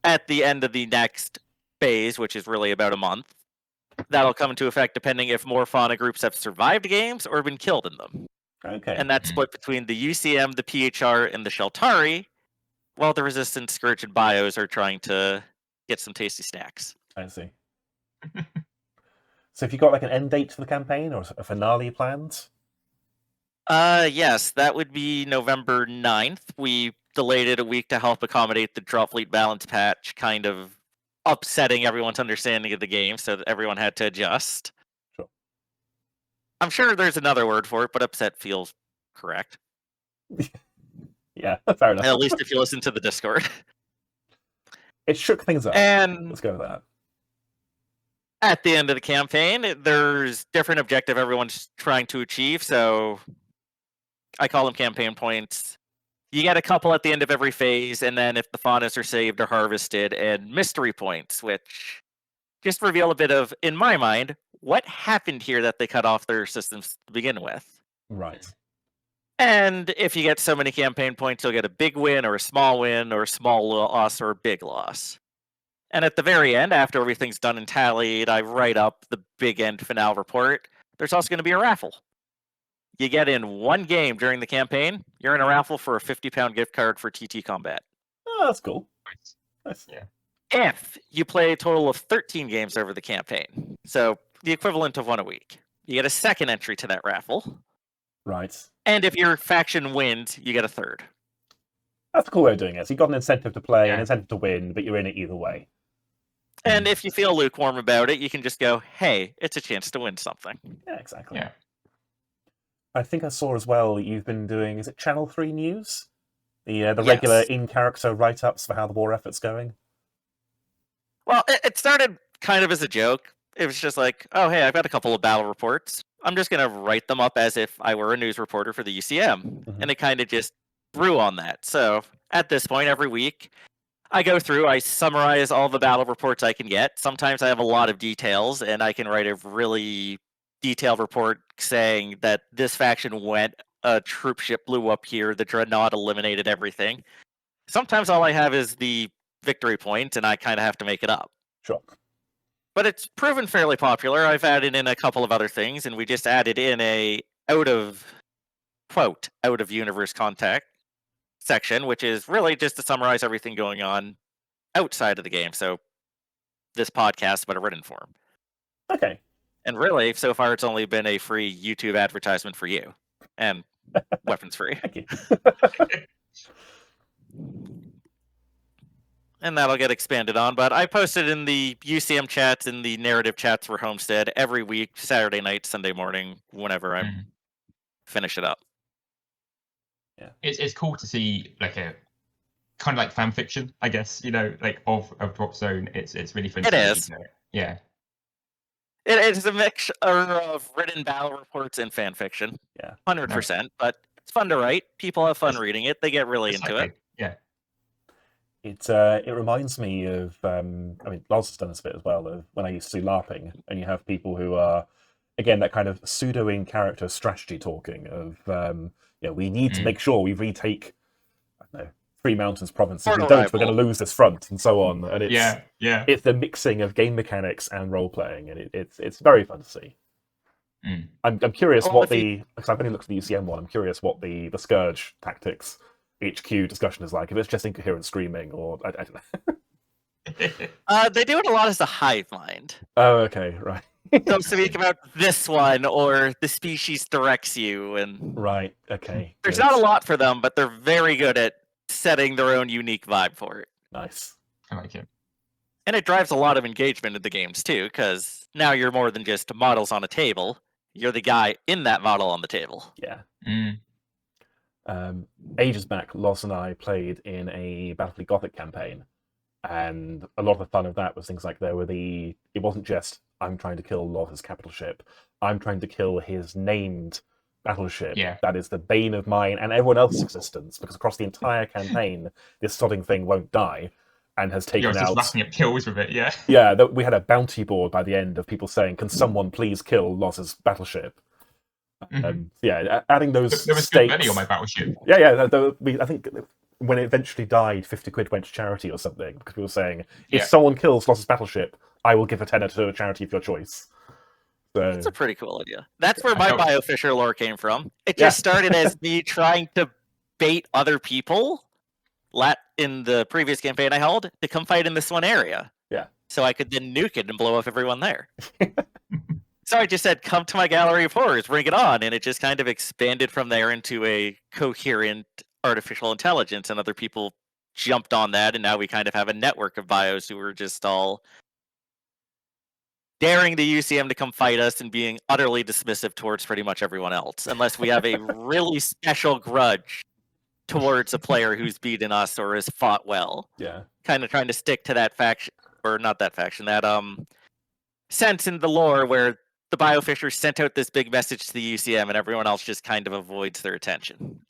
at the end of the next phase, which is really about a month. That'll come into effect depending if more Fauna groups have survived games or been killed in them. Okay. And that's split between the UCM, the PHR, and the Shaltari, while the Resistance, Scourge, and Bios are trying to get some tasty snacks. I see. So have you got like an end date for the campaign or a finale planned? Yes, that would be November 9th. We delayed it a week to help accommodate the Drop Fleet Balance patch, kind of upsetting everyone's understanding of the game, so that everyone had to adjust. Sure. I'm sure there's another word for it, but upset feels correct. Yeah, fair enough. At least if you listen to the Discord. It shook things up. And Let's go with that. at the end of the campaign, there's different objective everyone's trying to achieve. So I call them campaign points. You get a couple at the end of every phase, and then if the faunas are saved or harvested, and mystery points, which just reveal a bit of, in my mind, what happened here that they cut off their systems to begin with. Right. And if you get so many campaign points, you'll get a big win or a small loss or a big loss. And at the very end, after everything's done and tallied, I write up the big end finale report. There's also going to be a raffle. You get in one game during the campaign, you're in a raffle for a £50 gift card for TT Combat. Oh, that's cool. Nice. Yeah. If you play a total of 13 games over the campaign, so the equivalent of one a week, you get a second entry to that raffle. Right. And if your faction wins, you get a third. That's a cool way of doing it. So you've got an incentive to play, Yeah. an incentive to win, but you're in it either way. And if you feel lukewarm about it, you can just go, hey, it's a chance to win something. Yeah, exactly. Yeah. I think I saw as well you've been doing, is it Channel 3 News? The Yes. regular in-character write-ups for how the war effort's going? Well, it started kind of as a joke. It was just like, oh, hey, I've got a couple of battle reports. I'm just going to write them up as if I were a news reporter for the UCM. Mhm. And it kind of just grew on that. So at this point, every week, I go through, I summarize all the battle reports I can get. Sometimes I have a lot of details, and I can write a really detailed report saying that this faction went, a troop ship blew up here, the dreadnought eliminated everything. Sometimes all I have is the victory point, and I kind of have to make it up. Sure. But it's proven fairly popular. I've added in a couple of other things, and we just added in a out of universe contact section, which is really just to summarize everything going on outside of the game. So this podcast, but a written form. Okay. And really, so far, it's only been a free YouTube advertisement for you and weapons free. Thank you. And that'll get expanded on. But I posted in the UCM chats, in the narrative chats for Homestead every week, Saturday night, Sunday morning, whenever I finish it up. Yeah. It's cool to see like a kind of like fan fiction, I guess, like of Dropzone. It's really fun. It is. Yeah. It's a mixture of written battle reports and fan fiction. Yeah. 100%. But it's fun to write. People have fun reading it. They get really into it. Yeah. It reminds me of, Loz has done this a bit as well, of when I used to do LARPing, and you have people who are, again, that kind of pseudo-in-character strategy talking of, we need to make sure we retake, I don't know, 3 Mountains province. If we don't, we're going to lose this front, and so on. And it's it's the mixing of game mechanics and role-playing, and it's very fun to see. I'm curious because I've only looked at the UCM one, I'm curious what the Scourge tactics HQ discussion is like, if it's just incoherent screaming, or I don't know. They do it a lot as a hive mind. Oh, okay, right. They'll speak about this one, or the species directs you, and right, okay. There's not a lot for them, but they're very good at setting their own unique vibe for it. Nice. I like it. And it drives a lot of engagement in the games too, because now you're more than just models on a table. You're the guy in that model on the table. Yeah. Ages back, Loz and I played in a Battlefleet Gothic campaign, and a lot of the fun of that was things like it wasn't just, I'm trying to kill Loz's capital ship, I'm trying to kill his named battleship that is the bane of mine and everyone else's existence, because across the entire campaign, this sodding thing won't die, and has taken out... You're just racking up kills with it, yeah. Yeah, we had a bounty board by the end of people saying, can someone please kill Loz's battleship? Adding those there was stakes... many on my battleship. Yeah. I think when it eventually died, 50 quid went to charity or something, because we were saying, if someone kills Loz's battleship, I will give a tenner to a charity of your choice. So... That's a pretty cool idea. That's where my Biofisher lore came from. It just started as me trying to bait other people in the previous campaign I held to come fight in this one area. Yeah. So I could then nuke it and blow up everyone there. So I just said, come to my gallery of horrors, bring it on. And it just kind of expanded from there into a coherent artificial intelligence. And other people jumped on that. And now we kind of have a network of bios who are just all daring the UCM to come fight us and being utterly dismissive towards pretty much everyone else. Unless we have a really special grudge towards a player who's beaten us or has fought well. Yeah. Kind of trying to stick to that faction, or not that faction, that sense in the lore where the biofishers sent out this big message to the UCM and everyone else just kind of avoids their attention.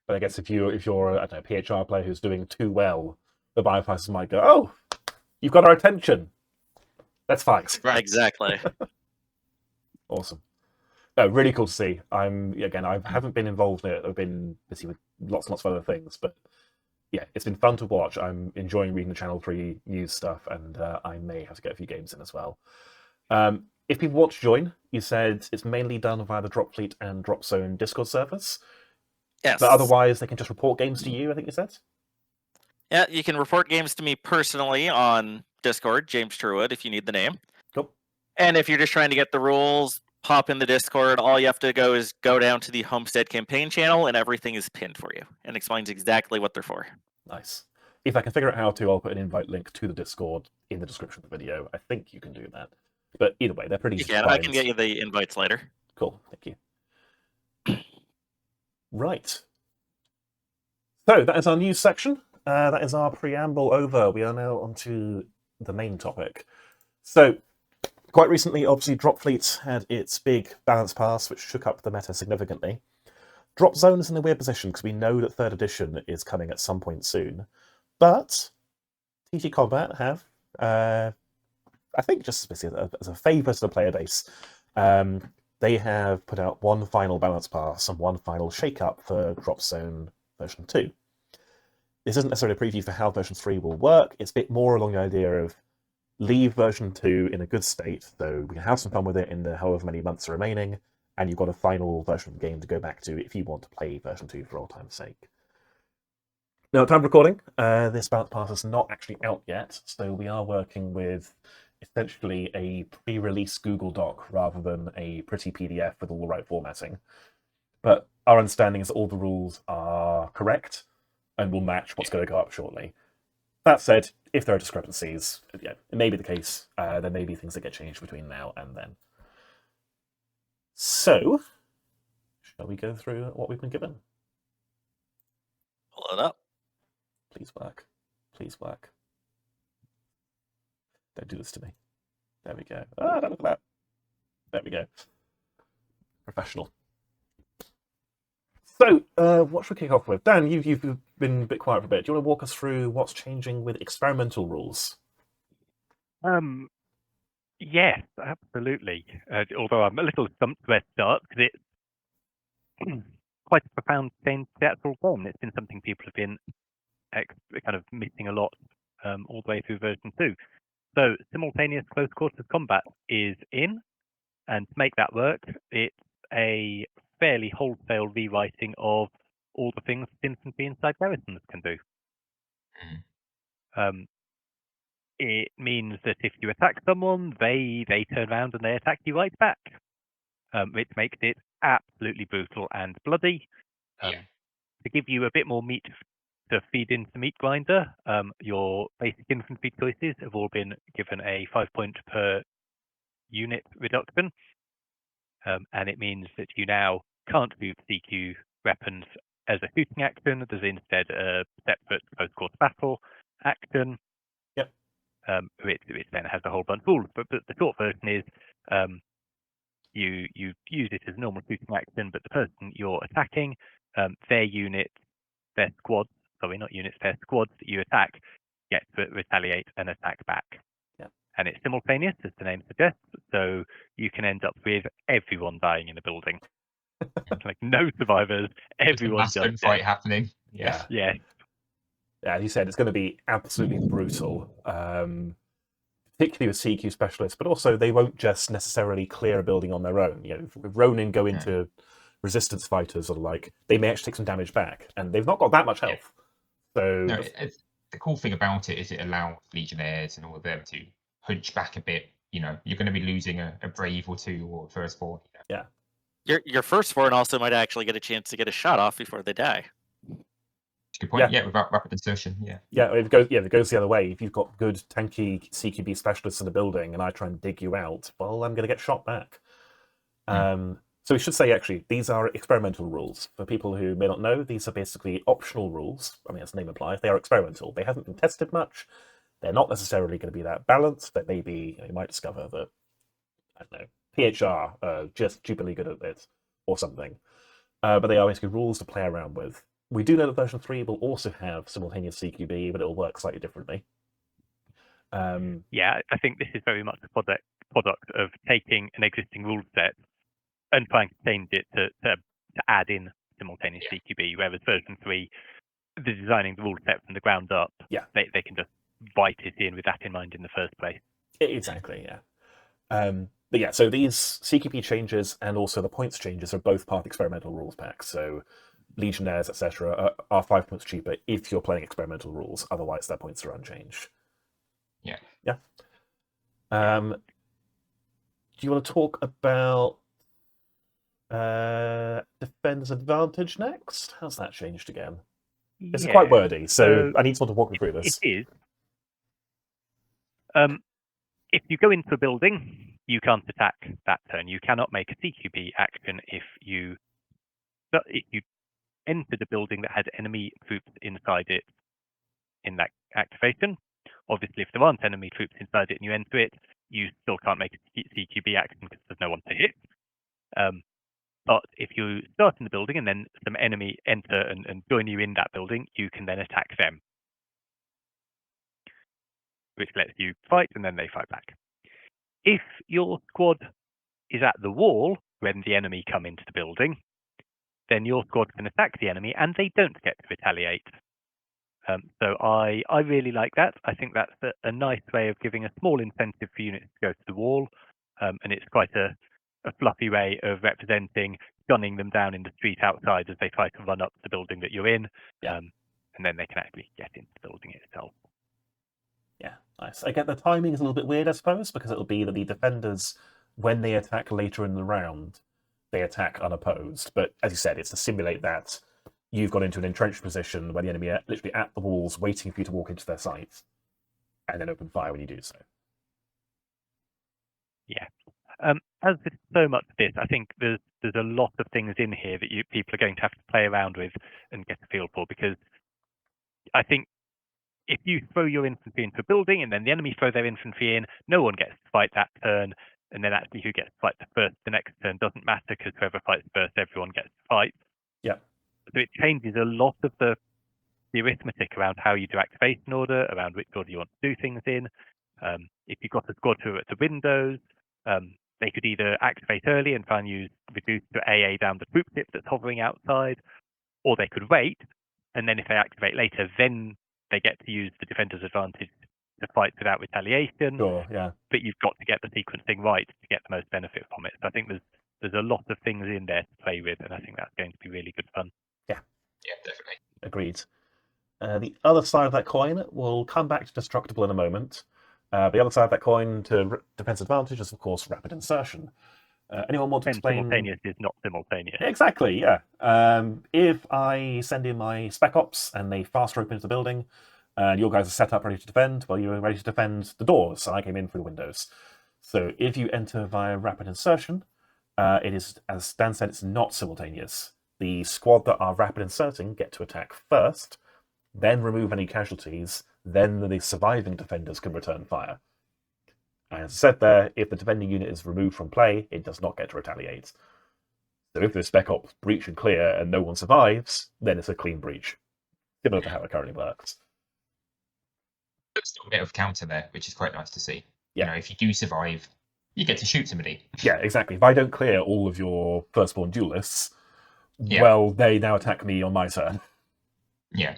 But I guess if you're I don't know, a PHR player who's doing too well, the biofighters might go, "Oh, you've got our attention. Let's fight." Right. Exactly. Awesome. No, really cool to see. I haven't been involved in it. I've been busy with lots and lots of other things, but yeah, it's been fun to watch. I'm enjoying reading the Channel 3 news stuff, and I may have to get a few games in as well. If people want to join, you said it's mainly done via the Dropfleet and Dropzone Discord servers. Yes. But otherwise, they can just report games to you, I think you said? Yeah, you can report games to me personally on Discord, James Truewood, if you need the name. Cool. And if you're just trying to get the rules, pop in the Discord. All you have to go is go down to the Homestead campaign channel, and everything is pinned for you and explains exactly what they're for. Nice. If I can figure out how to, I'll put an invite link to the Discord in the description of the video. I think you can do that. But either way, they're pretty easy to find. I can get you the invites later. Cool, thank you. Right. So that is our news section. That is our preamble over. We are now on to the main topic. So, quite recently, obviously, Dropfleet had its big balance pass, which shook up the meta significantly. Dropzone is in a weird position because we know that 3rd edition is coming at some point soon. But TT Combat have, I think just as a favour to the player base, they have put out one final balance pass and one final shake-up for Dropzone version 2. This isn't necessarily a preview for how version 3 will work. It's a bit more along the idea of leave version 2 in a good state, so we can have some fun with it in the however many months are remaining, and you've got a final version of the game to go back to if you want to play version 2 for old time's sake. Now, at time of recording, this balance pass is not actually out yet, so we are working with essentially a pre-release Google Doc rather than a pretty PDF with all the right formatting. But our understanding is that all the rules are correct and will match what's going to go up shortly. That said, if there are discrepancies, yeah, it may be the case. There may be things that get changed between now and then. So, shall we go through what we've been given? Pull it up. Please work. Please work. Don't do this to me. There we go. Ah, don't look at that. There we go. Professional. So, what should we kick off with? Dan, you've been a bit quiet for a bit. Do you want to walk us through what's changing with experimental rules? Yes, absolutely. Although I'm a little stumped where to start because it's quite a profound change to the actual game. It's been something people have been kind of missing a lot all the way through version 2. So simultaneous close quarters combat is in, and to make that work, it's a fairly wholesale rewriting of all the things infantry inside garrisons can do. It means that if you attack someone, they turn around and they attack you right back, which makes it absolutely brutal and bloody. To give you a bit more meat to feed into Meat Grinder, your basic infantry choices have all been given a 5-point per unit reduction. And it means that you now can't do CQ weapons as a shooting action. There's instead a separate close quarter battle action. Yep. Which then has a whole bunch of rules. But the short version is you use it as a normal shooting action, but the person you're attacking, their squads that you attack get to retaliate and attack back. And it's simultaneous, as the name suggests, so you can end up with everyone dying in the building. Like no survivors, everyone's just massive fight happening. Yeah. Yeah. Yeah, as you said, it's going to be absolutely brutal, particularly with CQ specialists, but also they won't just necessarily clear a building on their own. You know, if Ronin go into resistance fighters or like, they may actually take some damage back, and they've not got that much health. So no, the cool thing about it is it allows Legionnaires and all of them to hunch back a bit. You know, you're going to be losing a Brave or two or Firstborn. Yeah. Your Firstborn also might actually get a chance to get a shot off before they die. Good point. Yeah, without rapid insertion. Yeah, if it goes the other way. If you've got good tanky CQB specialists in the building, and I try and dig you out, well, I'm going to get shot back. So we should say, actually, these are experimental rules. For people who may not know, these are basically optional rules. I mean, as the name implies, they are experimental. They haven't been tested much. They're not necessarily going to be that balanced. But maybe you might discover that I don't know, PHR, just stupidly good at it, or something. But they are basically rules to play around with. We do know that version 3 will also have simultaneous CQB, but it will work slightly differently. Yeah, I think this is very much a product of taking an existing rule set and trying to change it to add in simultaneous CQB, whereas version 3, they're designing the rule set from the ground up. Yeah. They can just write it in with that in mind in the first place. Exactly, yeah. But yeah, so these CQB changes and also the points changes are both part of the experimental rules pack. So Legionnaires, etc., are 5 points cheaper if you're playing experimental rules. Otherwise, their points are unchanged. Yeah. Yeah. Do you want to talk about Defender's Advantage next? How's that changed again? It's quite wordy, so I need someone to walk me through this. It is. If you go into a building, you can't attack that turn. You cannot make a CQB action if you enter the building that has enemy troops inside it in that activation. Obviously, if there aren't enemy troops inside it and you enter it, you still can't make a CQB action because there's no one to hit. But if you start in the building and then some enemy enter and join you in that building, you can then attack them, which lets you fight and then they fight back. If your squad is at the wall when the enemy come into the building, then your squad can attack the enemy and they don't get to retaliate. So I really like that. I think that's a nice way of giving a small incentive for units to go to the wall, and it's quite a fluffy way of representing gunning them down in the street outside as they try to run up the building that you're in, and then they can actually get into the building itself. Yeah, nice. I get the timing is a little bit weird, I suppose, because it'll be that the defenders, when they attack later in the round, they attack unopposed. But as you said, it's to simulate that you've gone into an entrenched position where the enemy are literally at the walls waiting for you to walk into their sight and then open fire when you do so. Yeah. As with so much of this, I think there's a lot of things in here that people are going to have to play around with and get a feel for, because I think if you throw your infantry into a building and then the enemy throw their infantry in, no one gets to fight that turn, and then actually who gets to fight the next turn doesn't matter, because whoever fights first, everyone gets to fight. Yeah. So it changes a lot of the arithmetic around how you do activation order, around which order you want to do things in. If you've got a squad who are at the windows, they could either activate early and try and use reduce to AA down the troop tip that's hovering outside, or they could wait, and then if they activate later, then they get to use the defender's advantage to fight without retaliation. Sure, yeah. But you've got to get the sequencing right to get the most benefit from it. So I think there's a lot of things in there to play with, and I think that's going to be really good fun. Yeah, definitely. Agreed. The other side of that coin, will come back to Destructible in a moment. The other side of that coin to Defense Advantage is, of course, Rapid Insertion. Anyone want to explain? Simultaneous is not simultaneous. Exactly, yeah. If I send in my Spec Ops and they fast rope into the building, and your guys are set up ready to defend, well, you're ready to defend the doors, and I came in through the windows. So if you enter via Rapid Insertion, it is, as Dan said, it's not simultaneous. The squad that are rapid inserting get to attack first, then remove any casualties, then the surviving defenders can return fire. As I said there, if the defending unit is removed from play, it does not get to retaliate. So if there's Spec Ops breach and clear and no one survives, then it's a clean breach. Similar to how it currently works. There's still a bit of counter there, which is quite nice to see. Yeah. You know, if you do survive, you get to shoot somebody. Yeah, exactly. If I don't clear all of your firstborn duelists, well, they now attack me on my turn. Yeah.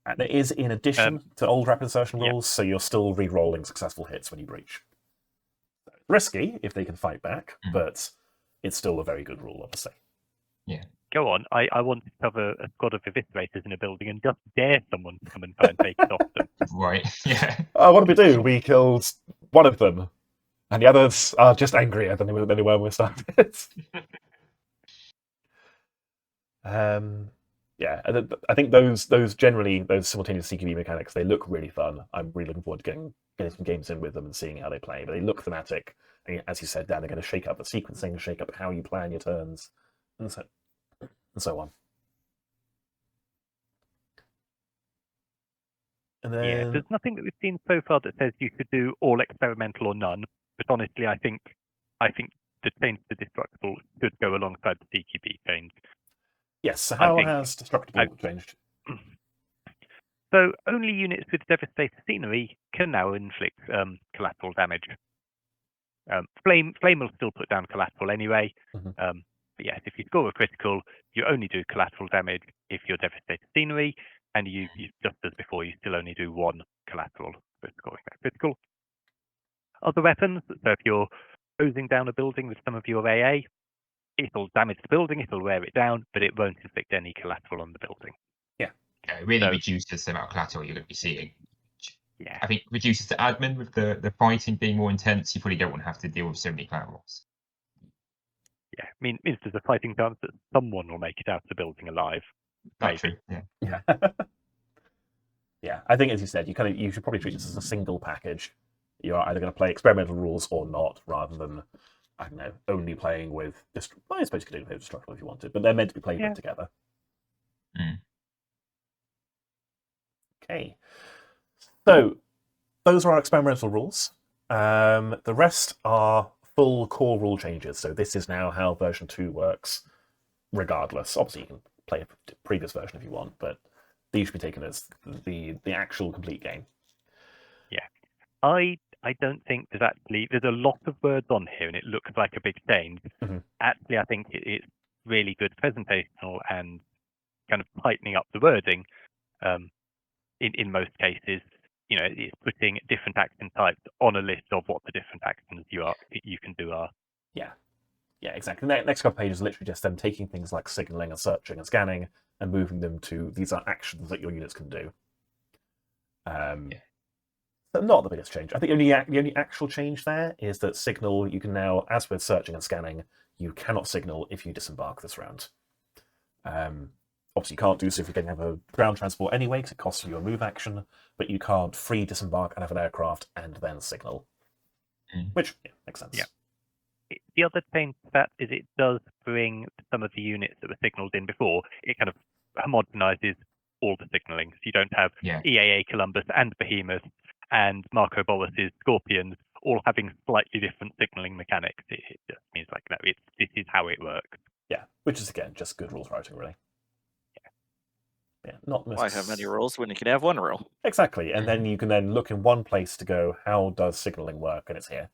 And it is in addition to old rapid insertion rules, so you're still re-rolling successful hits when you breach. Risky if they can fight back, but it's still a very good rule, obviously. Yeah. Go on. I want to cover a squad of eviscerators in a building and just dare someone to come and try and take it off them. Right, yeah. What did we do? We killed one of them, and the others are just angrier than they were when we started. Yeah, I think those simultaneous CQB mechanics, they look really fun. I'm really looking forward to getting some games in with them and seeing how they play. But they look thematic. And as you said, Dan, they're going to shake up the sequencing, shake up how you plan your turns, and so on. And then... Yeah, there's nothing that we've seen so far that says you could do all experimental or none. But honestly, I think the change to destructible should go alongside the CQB change. Yes, so I how think- has Destructible changed? So only units with devastator scenery can now inflict collateral damage. Flame will still put down collateral anyway. Mhm. But yes, if you score a critical, you only do collateral damage if you're devastator scenery, and you just as before, you still only do 1 collateral for scoring that critical. Other weapons, so if you're closing down a building with some of your AA, it'll damage the building, it'll wear it down, but it won't inflict any collateral on the building. Yeah, it really So- reduces the amount of collateral you're going to be seeing. Yeah. I think reduces the admin with the fighting being more intense. You probably don't want to have to deal with so many collaterals. Yeah, means there's a fighting chance that someone will make it out of the building alive. That's Maybe. true. Yeah. Yeah, I think as you said, you should probably treat this as a single package. You're either going to play experimental rules or not, rather than, I don't know, only playing with. Well, I suppose you could do Destructible if you wanted, but they're meant to be played Yeah. together. Mm. Okay, so those are our experimental rules. The rest are full core rule changes. So this is now how version 2 works, regardless. Obviously, you can play a previous version if you want, but these should be taken as the actual complete game. I don't think there's a lot of words on here and it looks like a big change. Mhm. Actually, I think it's really good presentational and kind of tightening up the wording. In most cases, it's putting different action types on a list of what the different actions you can do are. Yeah, exactly. The next couple of pages are literally just them taking things like signaling and searching and scanning and moving them to these are actions that your units can do. So not the biggest change. I think the only actual change there is that signal, you can now, as with searching and scanning, you cannot signal if you disembark this round. Obviously, you can't do so if you don't have a ground transport anyway, because it costs you a move action, but you can't free disembark and have an aircraft and then signal. Which makes sense. Yeah. The other change to that is it does bring some of the units that were signaled in before, it kind of homogenizes all the signaling. So you don't have EAA Columbus and Behemoth and Marco Bolas's Scorpions all having slightly different signaling mechanics. It just means like, no, this is how it works. Yeah, which is, again, just good rules writing, really. Yeah, not Why have many rules when you can have one rule? Exactly, and then you can then look in one place to go, how does signaling work? And it's here.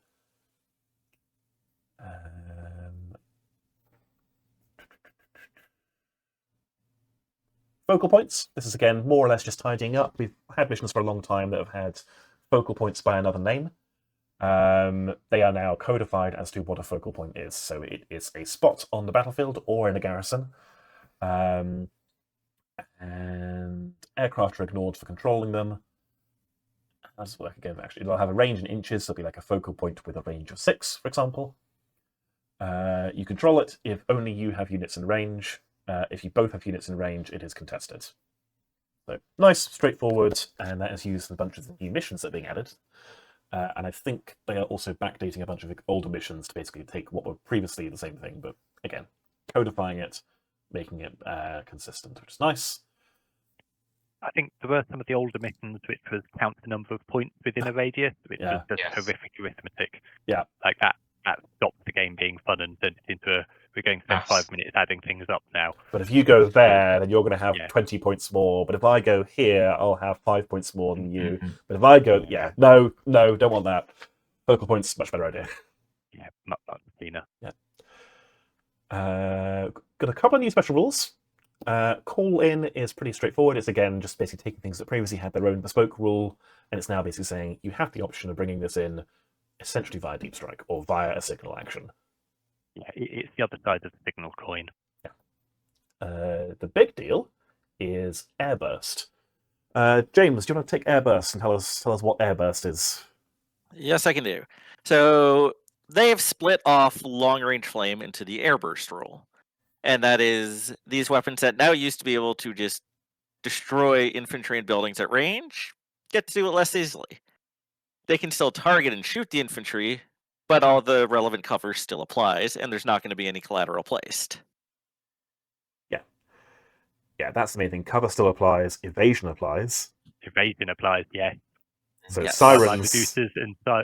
Focal points. This is, again, more or less just tidying up. We've had missions for a long time that have had focal points by another name. They are now codified as to what a focal point is. So it is a spot on the battlefield or in a garrison. And aircraft are ignored for controlling them. How does it work again? Actually, they'll have a range in inches. So it'll be like a focal point with a range of 6, for example. You control it if only you have units in range. If you both have units in range, it is contested. So nice, straightforward, and that is used in a bunch of the new missions that are being added. And I think they are also backdating a bunch of older missions to basically take what were previously the same thing, but again, codifying it, making it consistent, which is nice. I think there were some of the older missions which was count the number of points within a radius, which was just horrific arithmetic. Yeah. Like that stopped the game being fun and turned it into we're going to spend 5 minutes adding things up now. But if you go there, then you're going to have 20 points more. But if I go here, I'll have 5 points more than you. But if I go, no, don't want that. Focal points, much better idea. Yeah, much cleaner. Yeah. Got a couple of new special rules. Call in is pretty straightforward. It's, again, just basically taking things that previously had their own bespoke rule, and it's now basically saying you have the option of bringing this in essentially via deep strike or via a signal action. Yeah, it's the other side of the signal coin. Yeah. The big deal is airburst. James, do you want to take airburst and tell us what airburst is? Yes, I can do. So they have split off long range flame into the airburst rule. And that is these weapons that now used to be able to just destroy infantry and buildings at range get to do it less easily. They can still target and shoot the infantry, but all the relevant cover still applies, and there's not going to be any collateral placed. Yeah, that's the main thing. Cover still applies. Evasion applies. Evasion applies, yeah. So Yes. Sirens. Like Medusa's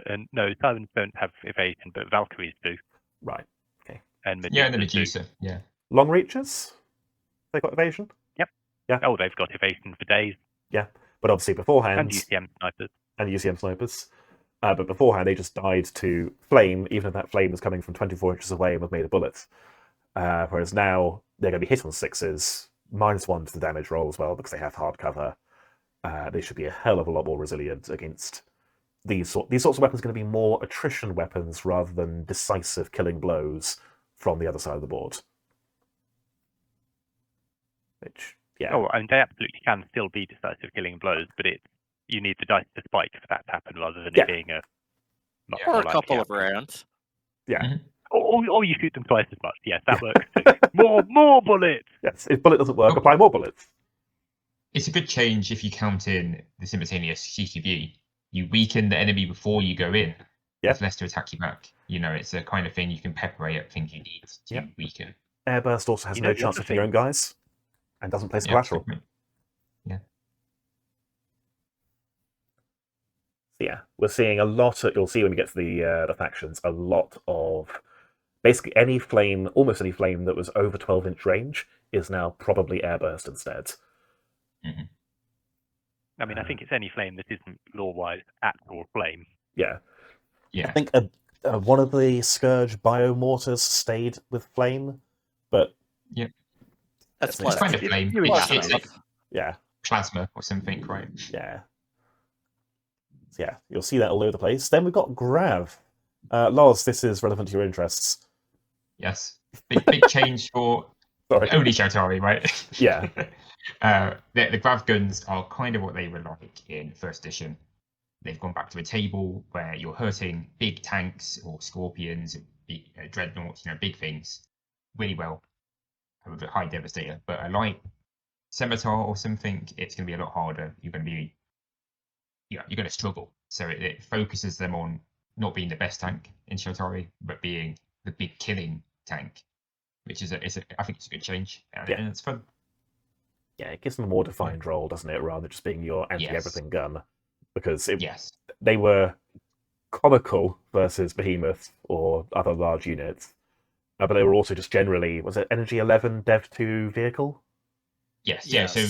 and no, Sirens don't have evasion, but Valkyries do. Right. Okay. And Medusas Yeah, and the do. Medusa. Yeah. Long reaches? They got evasion? Oh, they've got evasion for days. But obviously beforehand. And UCM snipers. And UCM snipers. But beforehand, they just died to flame, even if that flame was coming from 24 inches away and was made of bullets. Whereas now, they're going to be hit on 6s, -1 to the damage roll as well, because they have hard cover. They should be a hell of a lot more resilient against these sorts of weapons. Going to be more attrition weapons rather than decisive killing blows from the other side of the board. Which, yeah. Oh, and they absolutely can still be decisive killing blows, but you need the dice to spike for that to happen, rather than Yeah. it being a much Or more a couple likely of outcome. rounds. Yeah. Mhm. Or you shoot them twice as much. Yes, that works too. More bullets. Yes. If bullet doesn't work, Oh. apply more bullets. It's a good change if you count in the simultaneous CQB. You weaken the enemy before you go in. Yeah. There's less to attack you back. You know, it's a kind of thing you can pepper at things you need to Yeah. weaken. Airburst also has You no know, the chance other of your thing- own guys, and doesn't place Yeah, collateral. good point. So yeah, we're seeing a lot. You'll see when we get to the factions, a lot of basically any flame, almost any flame that was over 12-inch range is now probably airburst instead. Mhm. I mean, I think it's any flame that isn't lore-wise at all flame. Yeah, Yeah. I think one of the Scourge biomortars stayed with flame, but That's It's It's plus. kind of It's flame. really It's, flame. like yeah, plasma or something, right? yeah. So yeah, you'll see that all over the place. Then we've got Grav. Loz, this is relevant to your interests. Yes. Big change for Sorry. only Shaltari, right? Yeah. The grav guns are kind of what they were like in first edition. They've gone back to a table where you're hurting big tanks or scorpions, big dreadnoughts, big things really well with a high devastator. But a light scimitar or something, it's going to be a lot harder. You're going to struggle. So it focuses them on not being the best tank in Shaltari, but being the big killing tank, which is I think it's a good change, and it's fun. Yeah, it gives them a more defined role, doesn't it, rather than just being your anti-everything gun. Because they were comical versus Behemoth or other large units, but they were also just generally, was it Energy 11 Dev 2 vehicle? Yes. So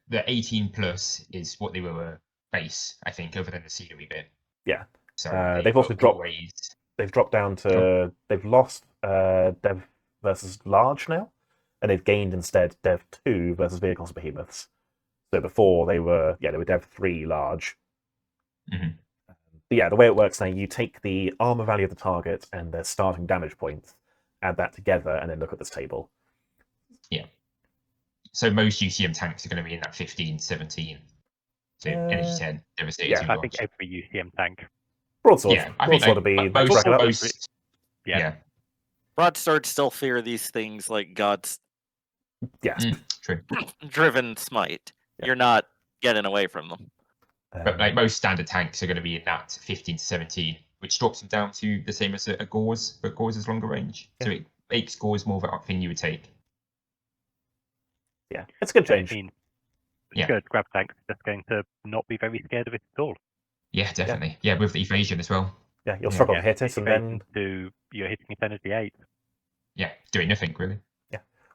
the 18 plus is what they were base, I think, other than the scenery bit. Yeah. So they've also dropped down to they've lost Dev versus Large now, and they've gained instead Dev 2 versus Vehicles Behemoths. So before they were Dev 3 Large. Mhm. But yeah, the way it works now, you take the armor value of the target and their starting damage points, add that together, and then look at this table. Yeah. So most UCM tanks are going to be in that 15, 17. So Energy 10, Devastator 2 I think every UCM tank. Broadsword. Yeah, I think Broadsword would be most, Yeah. Broadswords still fear these things like God's Yes. True. driven smite. Yeah. You're not getting away from them. But like most standard tanks are going to be in that 15 to 17, which drops them down to the same as a Gauze, but Gauze is longer range. Yeah. So it makes Gauze more of a thing you would take. Yeah, it's a good change. I mean, Yeah. Scourge grab tanks are just going to not be very scared of it at all. Yeah, definitely. Yeah, with the evasion as well. Yeah, you'll struggle to hit it, it's and then you're hitting it Energy 8. Yeah, doing nothing really.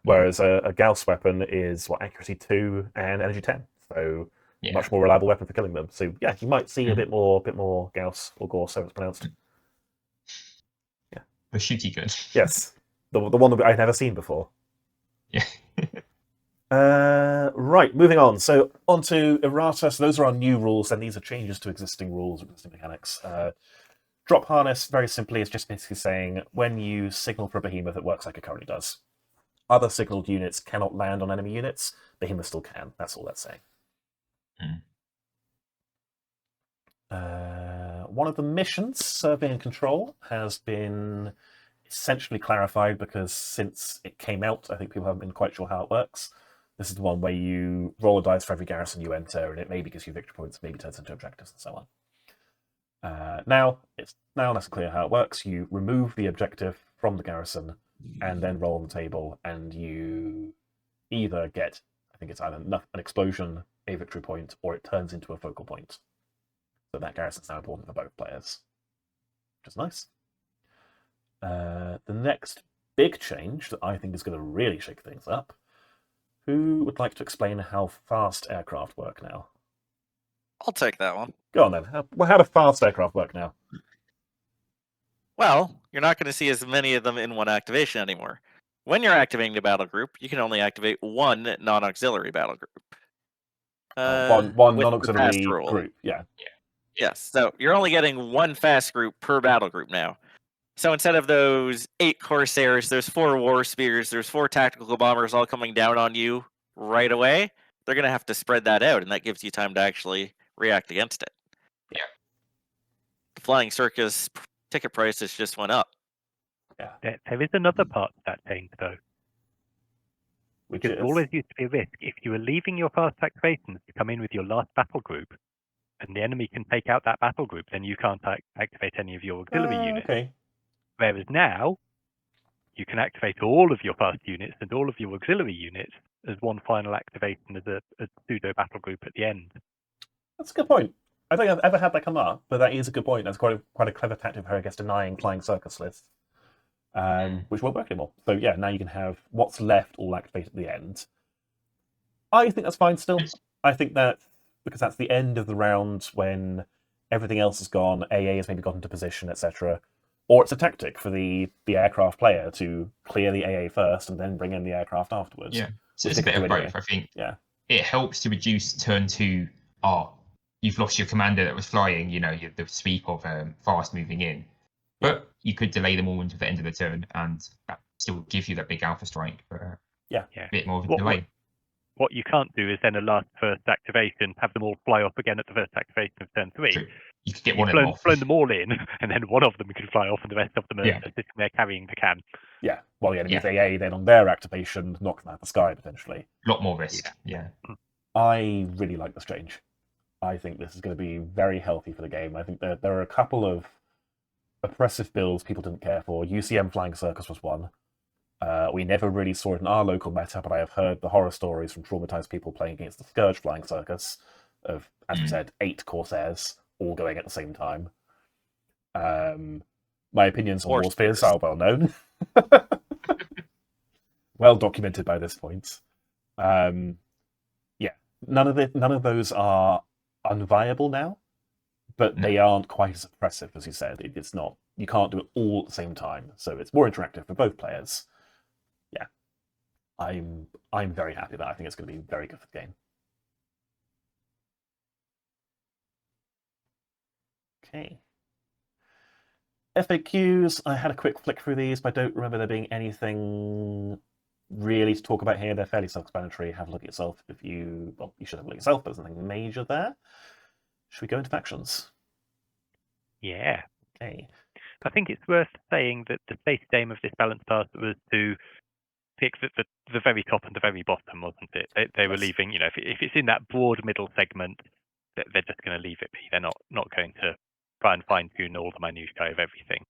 whereas a Gauss weapon is accuracy 2 and energy 10, so Yeah. much more reliable weapon for killing them. So yeah, you might see a bit more Gauss or Gauss, so it's pronounced. The shooty gun. Yes, the one that I'd never seen before. Yeah. Right, moving on. So onto errata. So those are our new rules, and these are changes to existing rules, existing mechanics. Drop harness, very simply, is just basically saying when you signal for a behemoth, it works like it currently does. Other signaled units cannot land on enemy units. Behemoth still can. That's all that's saying. One of the missions, Survey and Control, has been essentially clarified because since it came out, I think people haven't been quite sure how it works. This is the one where you roll a dice for every garrison you enter, and it maybe gives you victory points, maybe turns into objectives, and so on. Now it's nice and clear how it works. You remove the objective from the garrison, and then roll on the table, and you either get, I think it's either an explosion, a victory point, or it turns into a focal point. but that garrison's now important for both players, which is nice. The next big change that I think is going to really shake things up. Who would like to explain how fast aircraft work now? I'll take that one. Go on then. How do fast aircraft work now? Well, you're not going to see as many of them in one activation anymore. When you're activating the battle group, you can only activate one non-auxiliary battle group. One with the non-auxiliary fast rule. group, yeah. Yes, so you're only getting one fast group per battle group now. So instead of those 8 Corsairs, there's 4 War Spears, there's 4 Tactical Bombers all coming down on you right away. They're going to have to spread that out, and that gives you time to actually react against it. Yeah. The Flying Circus ticket prices just went up. Yeah. There is another part to that change, though. Which Because is... it always used to be a risk. If you were leaving your fast activations to come in with your last battle group, and the enemy can take out that battle group, then you can't activate any of your auxiliary units. Okay. Whereas now, you can activate all of your fast units and all of your auxiliary units as one final activation as a pseudo battle group at the end. That's a good point. I don't think I've ever had that come up, but that is a good point. That's quite a clever tactic for, I guess, denying Flying Circus lists, which won't work anymore. So yeah, now you can have what's left all activated at the end. I think that's fine still. I think that because that's the end of the round when everything else is gone, AA has maybe got into position, etc. Or it's a tactic for the aircraft player to clear the AA first and then bring in the aircraft afterwards. Yeah, so it's a bit of both, I think. Yeah, it helps to reduce turn 2. You've lost your commander that was flying, the sweep of fast moving in. But you could delay them all until the end of the turn, and that still give you that big alpha strike for a bit more of a delay. What you can't do is then a last first activation, have them all fly off again at the first activation of turn 3. True. You could get one of them off. Flown them all in, and then one of them can fly off, and the rest of them are sitting there carrying the can. Yeah, while the enemy's AA then on their activation knock them out of the sky potentially. A lot more risk. Yeah. I really like this change. I think this is going to be very healthy for the game. I think there are a couple of oppressive builds people didn't care for. UCM Flying Circus was one. We never really saw it in our local meta, but I have heard the horror stories from traumatized people playing against the Scourge Flying Circus of, as we said, 8 Corsairs all going at the same time. My opinions on War Spears are well known. Well documented by this point. None of those are unviable now, but they aren't quite as oppressive as you said. It's not. You can't do it all at the same time, so it's more interactive for both players. Yeah, I'm very happy with that. I think it's going to be very good for the game. Okay. FAQs. I had a quick flick through these, but I don't remember there being anything really to talk about here. They're fairly self-explanatory. Have a look at yourself if you should have a look at yourself, but there's nothing major there. Should we go into factions? Yeah. Okay. I think it's worth saying that the stated aim of this balance pass was to pick the very top and the very bottom, wasn't it? They were leaving, if it's in that broad middle segment, they're just going to leave it be. They're not going to try and fine-tune all the minutiae of everything.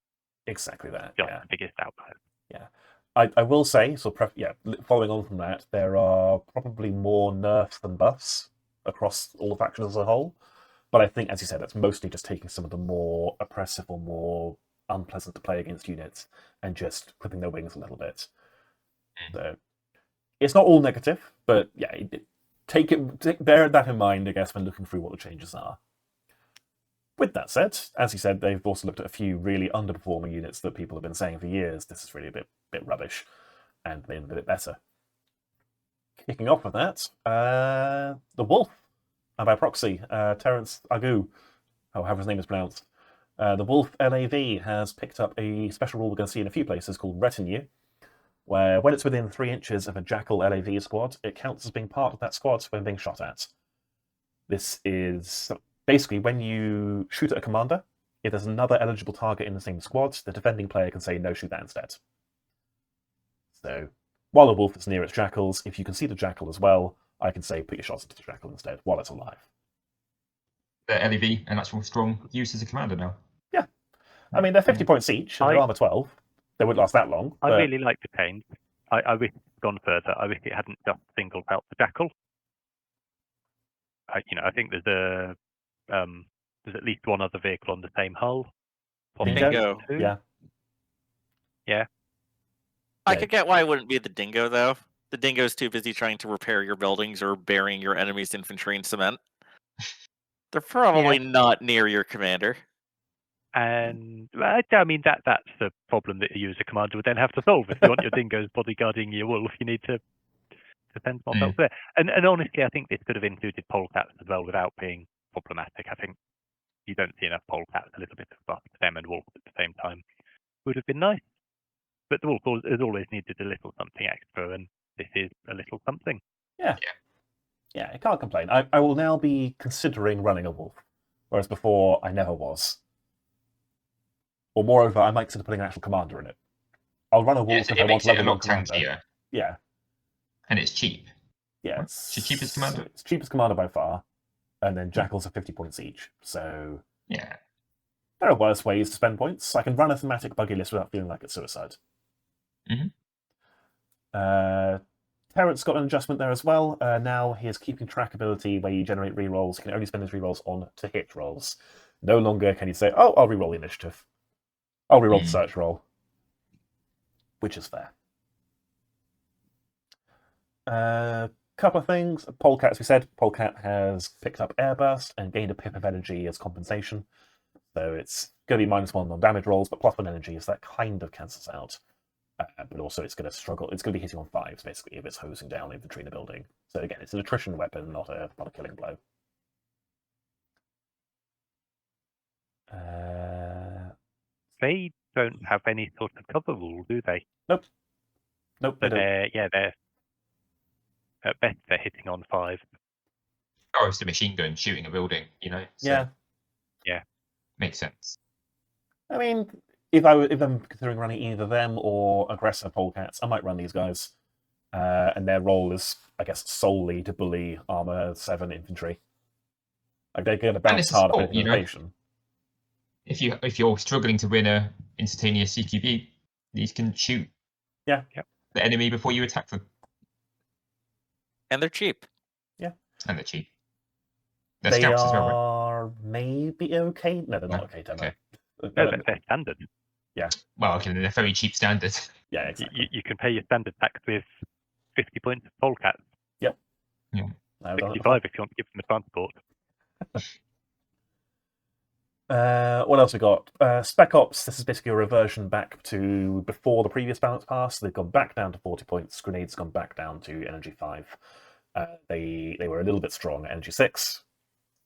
Exactly that. Just the biggest outliers. Yeah. I will say, following on from that, there are probably more nerfs than buffs across all the factions as a whole. But I think, as you said, that's mostly just taking some of the more oppressive or more unpleasant to play against units and just clipping their wings a little bit. So it's not all negative, but yeah, bear that in mind, I guess, when looking through what the changes are. With that said, as you said, they've also looked at a few really underperforming units that people have been saying for years, this is really a bit rubbish, and made them a bit better. Kicking off with that, the Wolf, and by proxy, Terence Agu, however his name is pronounced. The Wolf LAV has picked up a special rule we're going to see in a few places called Retinue, where when it's within 3 inches of a Jackal LAV squad, it counts as being part of that squad when being shot at. This is basically when you shoot at a commander, if there's another eligible target in the same squad, the defending player can say, no, shoot that instead. So, while the Wolf is near its Jackals, if you can see the Jackal as well, I can say, put your shots into the Jackal instead, while it's alive. The LEV, an actual strong use as a commander now. Yeah. I mean, they're 50 points each, and they're armor 12. They wouldn't last that long. I really like the change. I wish it had gone further. I wish it hadn't just singled out the Jackal. I think there's there's at least one other vehicle on the same hull. possibly Dingo. two. Yeah. I Yeah. could get why it wouldn't be the Dingo, though. The Dingo's too busy trying to repair your buildings or burying your enemy's infantry in cement. They're probably not near your commander. And I mean that's the problem that you as a commander would then have to solve. If you want your dingoes bodyguarding your wolf, you need to send them off elsewhere. And honestly, I think this could have included polecats as well without being problematic. I think you don't see enough polecats. A little bit of buff to them and wolf at the same time would have been nice. But the wolf has always needed a little something extra, and this is a little something. Yeah, I can't complain. I will now be considering running a wolf, whereas before I never was. Or moreover, I might consider putting an actual commander in it. I'll run a wolf if I want level 1 commander. Tankier, Yeah. and it's cheap. Yeah, It's the cheapest commander. It's cheapest commander by far, and then jackals are 50 points each. So Yeah. there are worse ways to spend points. I can run a thematic buggy list without feeling like it's suicide. Mhm. Terrence got an adjustment there as well. Now he has keeping track ability where you generate rerolls. You can only spend his rerolls on to hit rolls. No longer can you say, "Oh, I'll reroll the initiative. I'll reroll the search roll," which is fair. Couple of things. Polecat, as we said, Polecat has picked up Airburst and gained a pip of energy as compensation. So it's going to be -1 on damage rolls, but +1 energy, so that kind of cancels out. But also it's going to struggle. It's going to be hitting on 5s, basically, if it's hosing down infantry in a building. So again, it's an attrition weapon, not a killing blow. They don't have any sort of cover rule, do they? Nope, they But don't. they're at best they're hitting on 5. Oh, it's a machine gun shooting a building, you know? So Yeah. makes sense. I mean, if I'm considering running either them or aggressor polecats, I might run these guys. And their role is, I guess, solely to bully armor 7 infantry. Like they're going to bounce hard at innovation. If you're struggling to win a instantaneous CQB, these can shoot the enemy before you attack them. And they're cheap. And they're cheap. They're They scouts as well, right? are maybe okay. No, they're not okay, demo. Okay. No, they're standard. Well, okay, they're very cheap standard. Yeah, exactly. You can pay your standard tax with 50 points of polecats. Yep. Yeah. 65 if you want to give them a transport. What else we got? Spec Ops, this is basically a reversion back to before the previous Balance Pass. They've gone back down to 40 points. Grenades gone back down to Energy 5. They were a little bit strong at Energy 6.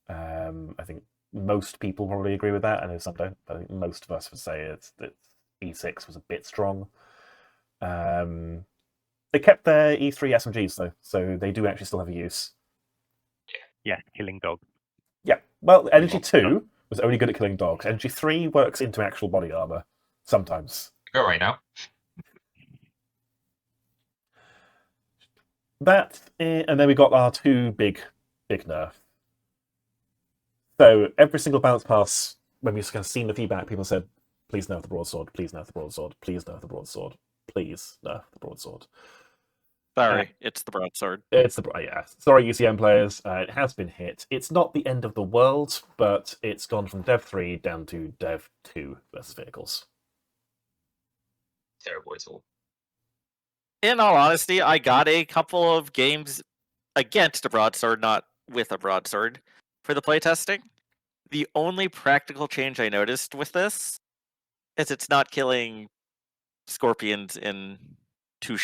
I think most people probably agree with that. I know some don't, but I think most of us would say that E6 was a bit strong. They kept their E3 SMGs though, so they do actually still have a use. Yes, killing dogs. Yeah, well, Energy 2 was only good at killing dogs. Energy 3 works into actual body armor sometimes. Go right now. And then we got our 2 big nerf. So every single Balance Pass, when we've kind of seen the feedback, people said, "Please nerf the broadsword. Please nerf the broadsword. Please nerf the broadsword. Please nerf the broadsword." Sorry, it's the broadsword. It's the sorry, UCM players. It has been hit. It's not the end of the world, but it's gone from Dev 3 down to Dev 2 versus vehicles. Terrible at all. In all honesty, I got a couple of games against a broadsword, not with a broadsword, for the playtesting. The only practical change I noticed with this is it's not killing scorpions in 2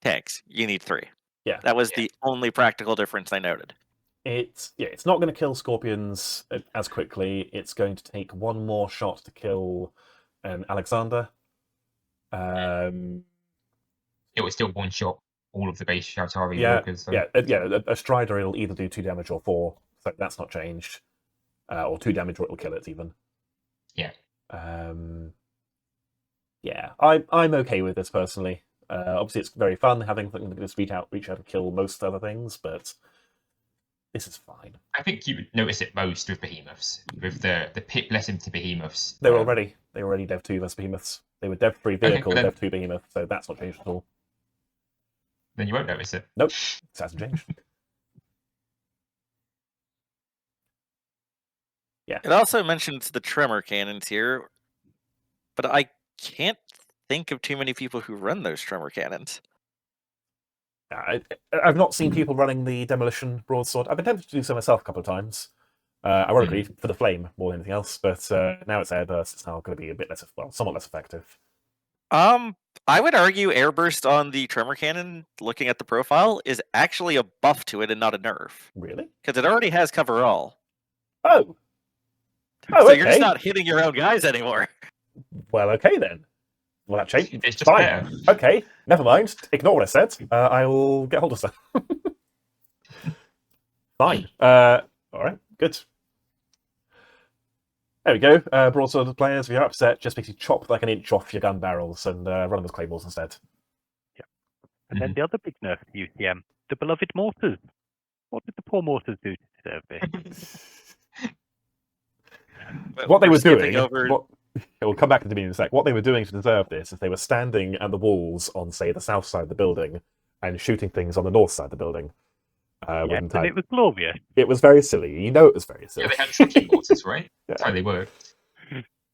tanks. You need 3. Yeah. That was the only practical difference I noted. It's not going to kill scorpions as quickly. It's going to take 1 more shot to kill an Alexander. It was still 1 shot all of the base Shaltari walkers. So. A Strider it'll either do 2 damage or 4. So that's not changed. Or 2 damage or it'll kill it even. Yeah. I'm okay with this personally. Obviously, it's very fun having something that can reach out and kill most other things, but this is fine. I think you would notice it most with behemoths, with the pip blessing to behemoths. They were already Dev 2 versus behemoths. They were Dev 3 vehicle, then, Dev 2 behemoth, so that's not changed at all. Then you won't notice it. Nope, it hasn't changed. It also mentions the tremor cannons here, but I can't think of too many people who run those tremor cannons. I've not seen people running the demolition broadsword. I've been tempted to do so myself a couple of times. Ironically, for the flame more than anything else, but now it's airburst. It's now going to be a bit less, somewhat less effective. I would argue airburst on the tremor cannon, looking at the profile, is actually a buff to it and not a nerf. Really? Because it already has cover all. Oh, so okay. You're just not hitting your own guys anymore. Well, okay then. Well, that changed. It's just fine. better. Okay, never mind. Ignore what I said. I will get hold of stuff. Fine. All right. Good. There we go. Broadsword players, if you're upset, just basically chop like an inch off your gun barrels and run them as claymores instead. Yeah. And then the other big nerf to UCM, the beloved mortars. What did the poor mortars do to deserve this? What they We're were skipping doing. over- We'll come back to the meeting in a sec. What they were doing to deserve this is they were standing at the walls on, say, the south side of the building and shooting things on the north side of the building. And it was glorious. It was very silly. You know it was very silly. Yeah, they had tracking mortars, right? That's Yeah. how they work.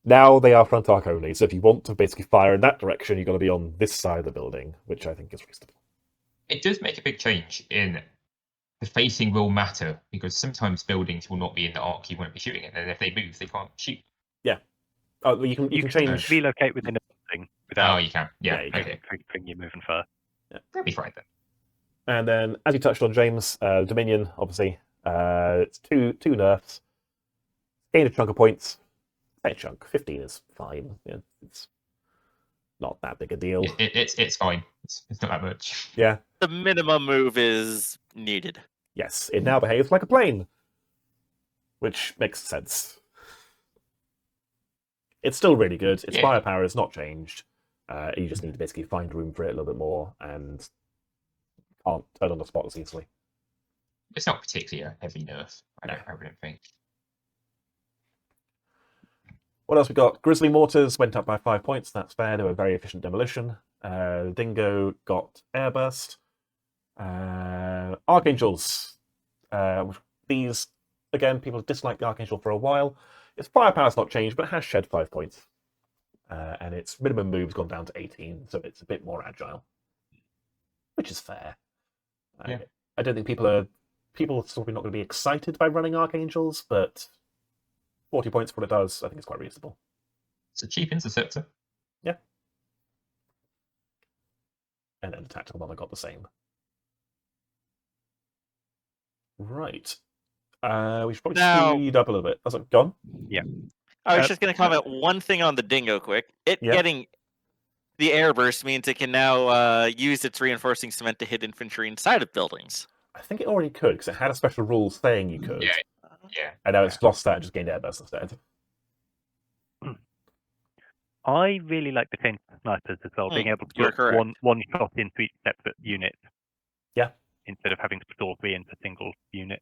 Now they are front arc only, so if you want to basically fire in that direction, you've got to be on this side of the building, which I think is reasonable. It does make a big change in the facing will matter, because sometimes buildings will not be in the arc you want to be shooting in, and if they move, they can't shoot. Oh, you can change. relocate within a building without Oh, you can. Yeah, Yeah, you can. okay. triggering you moving far. That'll be fine then. And then, as you touched on, James, Dominion, obviously, it's two nerfs. Gain a chunk of points. A chunk. 15 is fine. Yeah, it's not that big a deal. It's fine. It's not that much. Yeah. The minimum move is needed. Yes, it now behaves like a plane, which makes sense. It's still really good. Its Yeah. firepower has not changed. You just need to basically find room for it a little bit more, and can't turn on the spot as easily. It's not particularly a heavy nerf. I wouldn't think. What else we got? Grizzly Mortars went up by 5 points. That's fair. They were very efficient demolition. Dingo got airburst. Archangels. These, again, people dislike the Archangel for a while. Its firepower's not changed, but it has shed 5 points. And its minimum move's gone down to 18, so it's a bit more agile. Which is fair. Yeah. I don't think people are probably not going to be excited by running Archangels, but 40 points for what it does, I think it's quite reasonable. It's a cheap interceptor. And then the tactical bomber got the same. Right. We should probably Now- speed up a little bit. Has it gone? I was Uh, just going to comment one thing on the Dingo quick. It Yeah. getting the airburst means it can now use its reinforcing cement to hit infantry inside of buildings. I think it already could, because it had a special rule saying you could. Yeah. Yeah. And now it's lost that and just gained airburst instead. I really like the chain snipers as well, being able to you're put correct. one shot into each separate unit. Yeah. Instead of having to put all three into a single unit.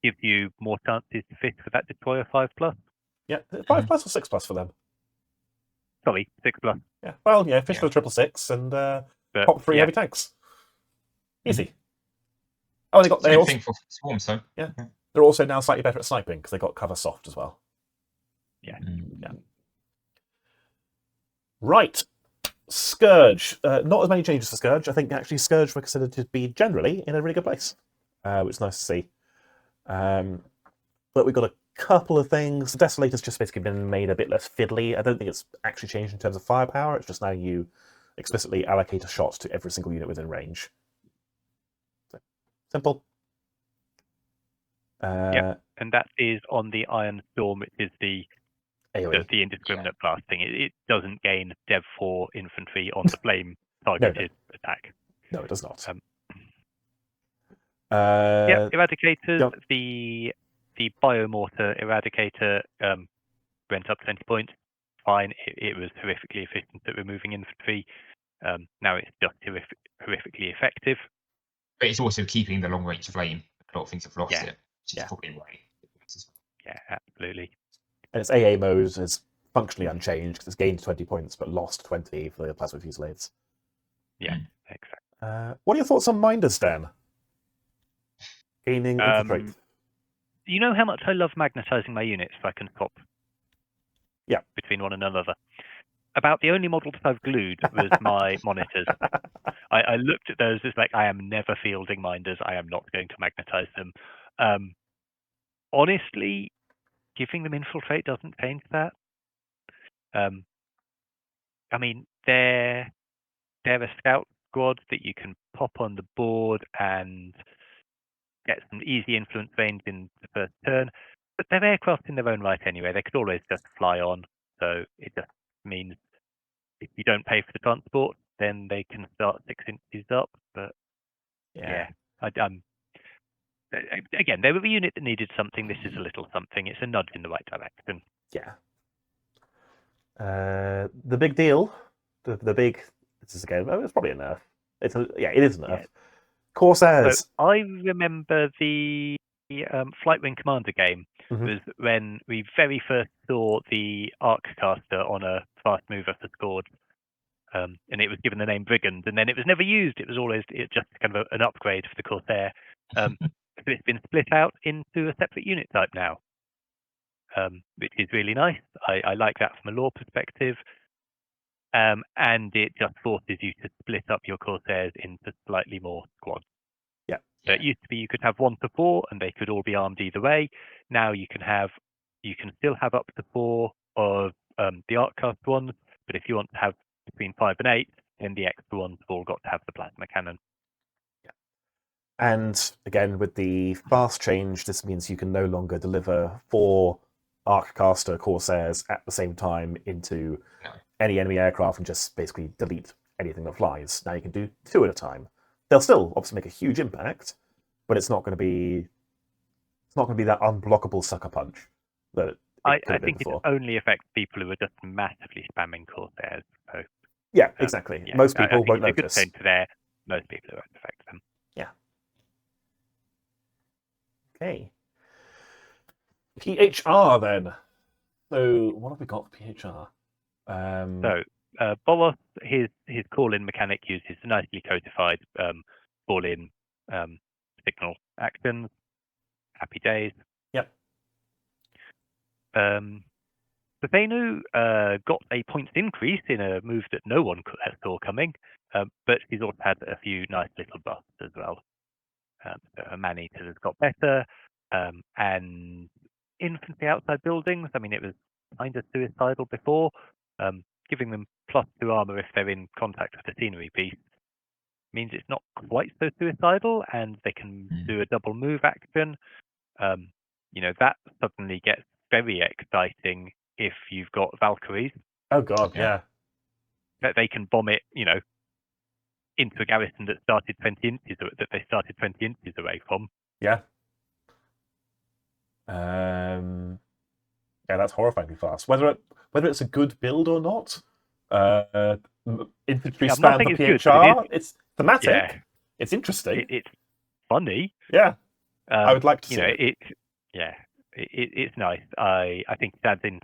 Gives you more chances to fit for that destroyer 5+. Yeah, 5+ or 6+ for them. Sorry, 6+. Yeah, well, yeah, fish Yeah. for 666 and But pop 3 yeah, heavy tanks. Easy. Oh, they Same also, thing for swarms, though. they're also now slightly better at sniping because they got cover soft as well. Right. Scourge. Not as many changes for Scourge. I think actually Scourge were considered to be generally in a really good place, which is nice to see. But we've got a couple of things. The Desolator's just basically been made a bit less fiddly. I don't think it's actually changed in terms of firepower. It's just now you explicitly allocate a shot to every single unit within range. So, simple. Yep. And that is on the Iron Storm, which is the AoE. indiscriminate blasting. It doesn't gain Dev 4 infantry on the flame targeted attack. No, it does not. Eradicators, yep. the Biomortar Eradicator went up 20 points. Fine, it was horrifically efficient at removing infantry. Now it's just horrifically effective. But it's also keeping the long range flame. A lot of things have lost Yeah. it, which is probably why. Yeah, absolutely. And its AA mode is functionally unchanged because it's gained 20 points but lost 20 for the Plasma Fusillades. Yeah, exactly. What are your thoughts on Minders, Dan? Gaining infiltrate. you know how much I love magnetizing my units if I can swap between one another. About the only models I've glued was my monitors. I looked at those, it's like, I am never fielding minders. I am not going to magnetize them. Honestly, giving them infiltrate doesn't change that. I mean, they're a scout squad that you can pop on the board and get some easy influence range in the first turn, but they're aircraft in their own right anyway. They could always just fly on, so it just means if you don't pay for the transport, then they can start 6 inches up. But again, they were a unit that needed something. This is a little something. It's a nudge in the right direction. Yeah. The big deal, the big. This is again. It's probably a nerf. It is a nerf. Yeah. Corsairs. So I remember the Flight Wing Commander game was when we very first saw the Arccaster on a fast mover for Scourge, and it was given the name Brigand, and then it was never used. It was always just kind of an upgrade for the Corsair. So it's been split out into a separate unit type now, which is really nice. I like that from a lore perspective. And it just forces you to split up your Corsairs into slightly more squads. Yeah. So it used to be you could have 1 to 4 and they could all be armed either way. Now you can still have up to 4 of the Arccast ones, but if you want to have between 5 and 8, then the extra ones have all got to have the plasma cannon. Yeah. And again, with the fast change, this means you can no longer deliver 4 Arccaster Corsairs at the same time into any enemy aircraft and just basically delete anything that flies. Now you can do 2 at a time. They'll still obviously make a huge impact, but it's not going to be that unblockable sucker punch that I think it only affects people who are just massively spamming Corsairs. So, yeah, exactly. Yeah, most people won't notice. notice. It's a good thing to there. Most people, it won't affect them. Yeah. Okay. PHR then. So what have we got for PHR? Bolos, his call-in mechanic uses nicely codified call-in signal actions. Happy days. Yep. Fauna got a points increase in a move that no one saw coming, but he's also had a few nice little buffs as well. Her man-eater has got better, and infantry outside buildings. I mean, it was kind of suicidal before. Giving them +2 armor if they're in contact with the scenery piece means it's not quite so suicidal, and they can do a double move action. That suddenly gets very exciting if you've got Valkyries. Oh god, yeah. That they can bomb it, into a garrison that started 20 inches away from. Yeah. Yeah, that's horrifyingly fast. Whether it's a good build or not, infantry spam for PHR, it's thematic. Yeah. It's interesting. It's funny. Yeah. I would like to see it. It's nice. I think it adds in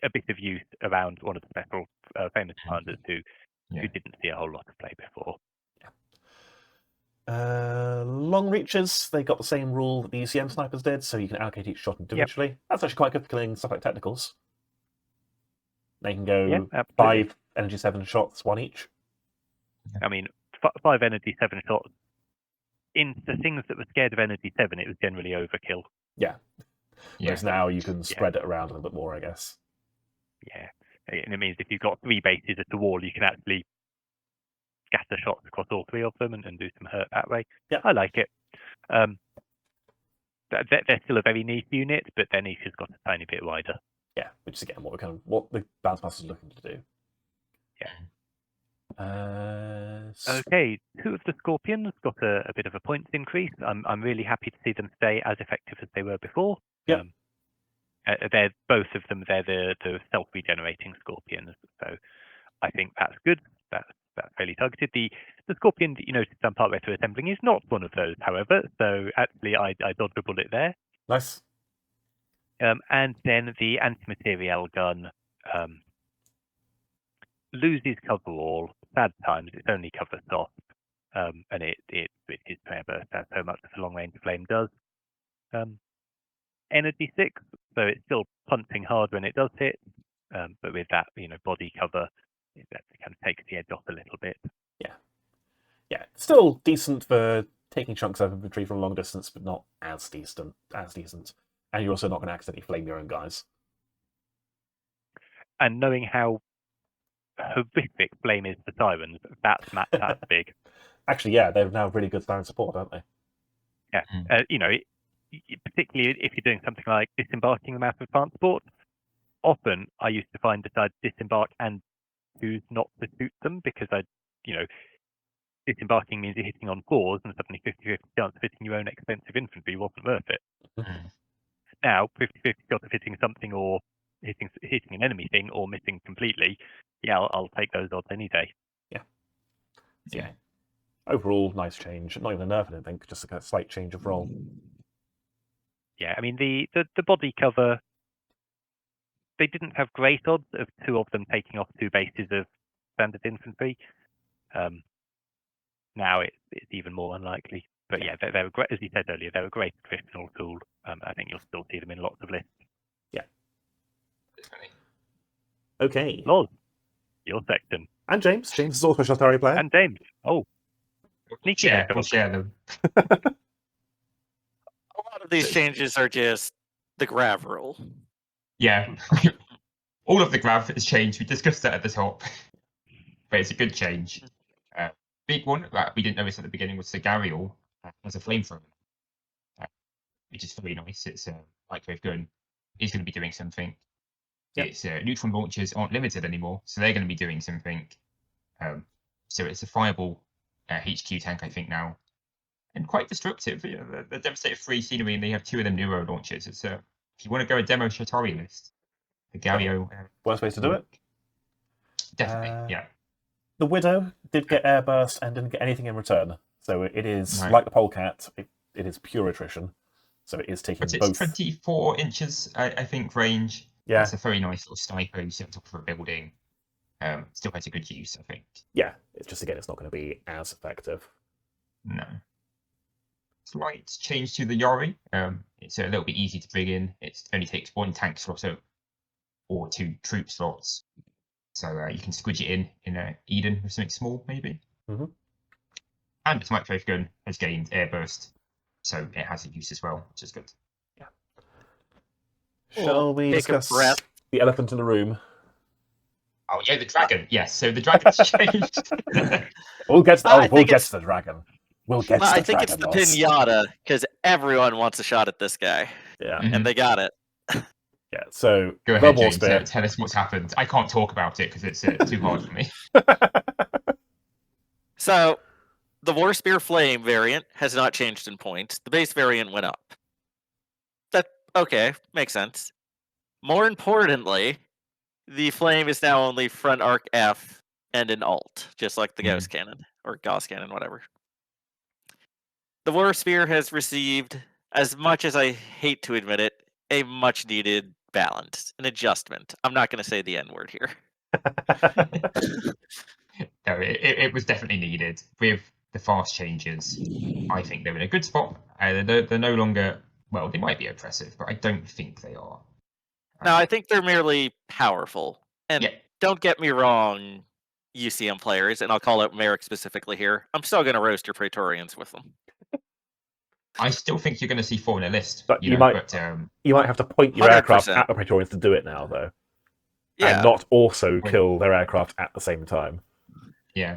a bit of use around one of the special famous commanders who didn't see a whole lot of play before. Long reaches, they got the same rule that the UCM snipers did, so you can allocate each shot individually. Yep. That's actually quite good for killing stuff like technicals. They can go 5 energy 7 shots, 1 each. I mean, 5 energy 7 shots. In the things that were scared of energy 7, it was generally overkill. Yeah. Whereas now you can spread it around a little bit more, I guess. Yeah. And it means if you've got 3 bases at the wall, you can actually scatter shots across all 3 of them and do some hurt that way. Yeah. I like it. They're still a very niche unit, but their niche has got a tiny bit wider. Yeah, which is again what the Balance Pass is looking to do. Yeah. Okay, 2 of the Scorpions got a bit of a points increase. I'm really happy to see them stay as effective as they were before. Yeah. They're both of them. They're the self-regenerating Scorpions, so I think that's good. That's fairly targeted. The Scorpion that you noticed I'm partway through assembling is not one of those, however. So actually, I dodged a bullet there. Nice. And then the anti-materiel gun loses cover all. Sad times. It's only cover soft, and it is forever. That's so much as a long range flame does. energy 6, so it's still punching hard when it does hit, but with that, body cover, that kind of takes the edge off a little bit. Yeah, still decent for taking chunks of infantry from a long distance, but not as decent. And you're also not going to accidentally flame your own guys. And knowing how horrific flame is for sirens, that's big. Actually, yeah, they're now really good siren support, aren't they? Yeah, particularly if you're doing something like disembarking them out of transport. Often, I used to find that I'd disembark and choose not to shoot them because disembarking means you're hitting on 4s, and suddenly 50-50 chance of hitting your own expensive infantry wasn't worth it. Now, 50-50 chance of hitting something or hitting an enemy thing or missing completely, yeah, I'll take those odds any day. Yeah. Overall, nice change. Not even a nerf, I don't think, just a slight change of role. Yeah, I mean, the body cover, they didn't have great odds of 2 of them taking off 2 bases of standard infantry. Now it's even more unlikely. But yeah, they're great, as you said earlier, they're a great attritional tool. I think you'll still see them in lots of lists. Yeah. Okay. Loz, your section. And James. James is also a Shaltari player. And James. Oh. Sneaky. We'll share them. A lot of these changes are just the grav rule. Yeah. All of the grav has changed. We discussed that at the top. But it's a good change. Big one that we didn't notice at the beginning was the Gariel as a flamethrower, which is very nice. It's a microwave gun. Is going to be doing something. Yep. Its neutron launchers aren't limited anymore, so they're going to be doing something. So it's a fireball HQ tank, I think, now, and quite destructive. The Devastator 3 scenery, and they have 2 of them Neuro launchers. It's if you want to go a demo Shaltari list, the Gariel. Worst ways to do it. Definitely, yeah. The Widow did get airburst and didn't get anything in return. So it is, right, like the Polecat, it is pure attrition. So it is taking but it's both. 24 inches, I think, range. Yeah. It's a very nice little sniper you sit on top of a building. Still has a good use, I think. Yeah, it's just, again, it's not going to be as effective. No. Slight change to the Yari. It's a little bit easy to bring in. It only takes 1 tank slot or 2 troop slots. So you can squidge it in Eden with something small, maybe. Mm-hmm. And its microwave gun has gained airburst, so it has a use as well, which is good. Yeah. Shall we discuss the elephant in the room? Oh yeah, the dragon. Yes, so the dragon's changed. We'll get to the dragon. We'll get to the dragon. I think it's the pinata, because everyone wants a shot at this guy. Yeah. And they got it. Yeah, so go ahead, James. Tell us what's happened. I can't talk about it because it's too hard for me. So, the War Spear Flame variant has not changed in points. The base variant went up. That okay, makes sense. More importantly, the Flame is now only front arc F and an alt, just like the Gauss Cannon or Gauss Cannon, whatever. The War Spear has received, as much as I hate to admit it, a much needed balance, an adjustment. I'm not going to say the N word here. No, it was definitely needed. With the fast changes, I think they're in a good spot. They're no longer, well, they might be oppressive, but I don't think they are. No, I think they're merely powerful. And don't get me wrong, UCM players, and I'll call out Merrick specifically here, I'm still going to roast your Praetorians with them. I still think you're going to see 4 in a list. But you might have to point your 100%. Aircraft at the Praetorians to do it now, though. Yeah. And not also kill their aircraft at the same time. Yeah.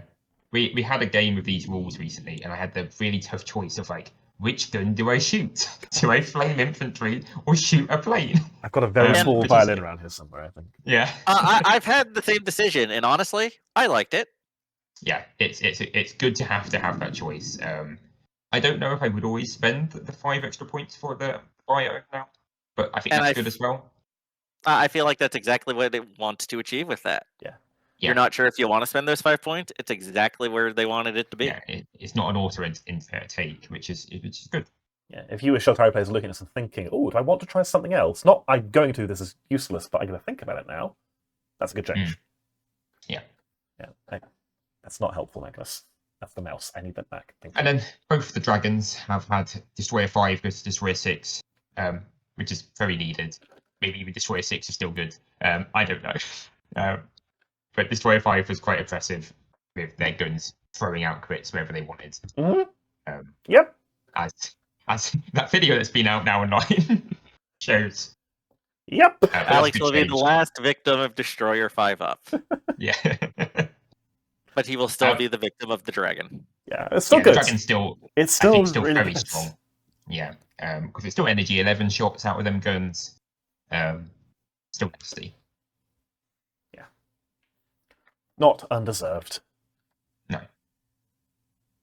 We had a game with these rules recently, and I had the really tough choice of, like, which gun do I shoot? Do I flame infantry or shoot a plane? I've got a very small violin around here somewhere, I think. Yeah. I've had the same decision, and honestly, I liked it. Yeah, it's good to have that choice. I don't know if I would always spend the 5 extra points for the bio now, but I think that's good as well. I feel like that's exactly what it wants to achieve with that. Yeah. You're not sure if you want to spend those 5 points. It's exactly where they wanted it to be. Yeah, it's not an auto take, which is good. Yeah, if you as Shaltari players are looking at this and thinking, oh, do I want to try something else? Not I'm going to, this is useless, but I'm going to think about it now. That's a good change. Yeah. Yeah. That's not helpful, Magnus. That's the mouse. I need that back. And then both the dragons have had Destroyer 5 goes to Destroyer 6. which is very needed. Maybe even Destroyer 6 is still good. I don't know. But Destroyer 5 was quite impressive with their guns throwing out crits wherever they wanted. Yep. As that video that's been out now online shows. Yep. Alex will be the last victim of Destroyer 5 up. Yeah. But he will still be the victim of the dragon. Yeah, it's still The good. dragon's still, It's still still really very good. strong. Yeah, because it's still energy 11 shots out with them guns. Still nasty. Yeah. Not undeserved. No.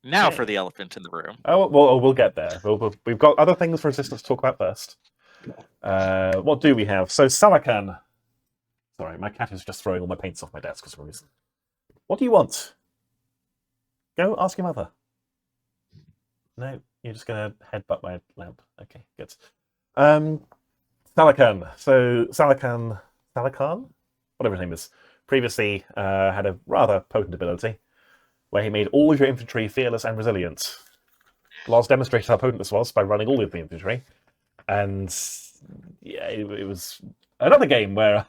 Now for the elephant in the room. Oh, well, we'll get there. We've got other things for Resistance to talk about first. What do we have? So, Salakan. Sorry, my cat is just throwing all my paints off my desk for some reason. What do you want? Go ask your mother. No, you're just going to headbutt my lamp. Okay, good. Salakan. So, Salakan, whatever his name is, previously had a rather potent ability where he made all of your infantry fearless and resilient. Loz demonstrated how potent this was by running all of the infantry. And yeah, it was another game where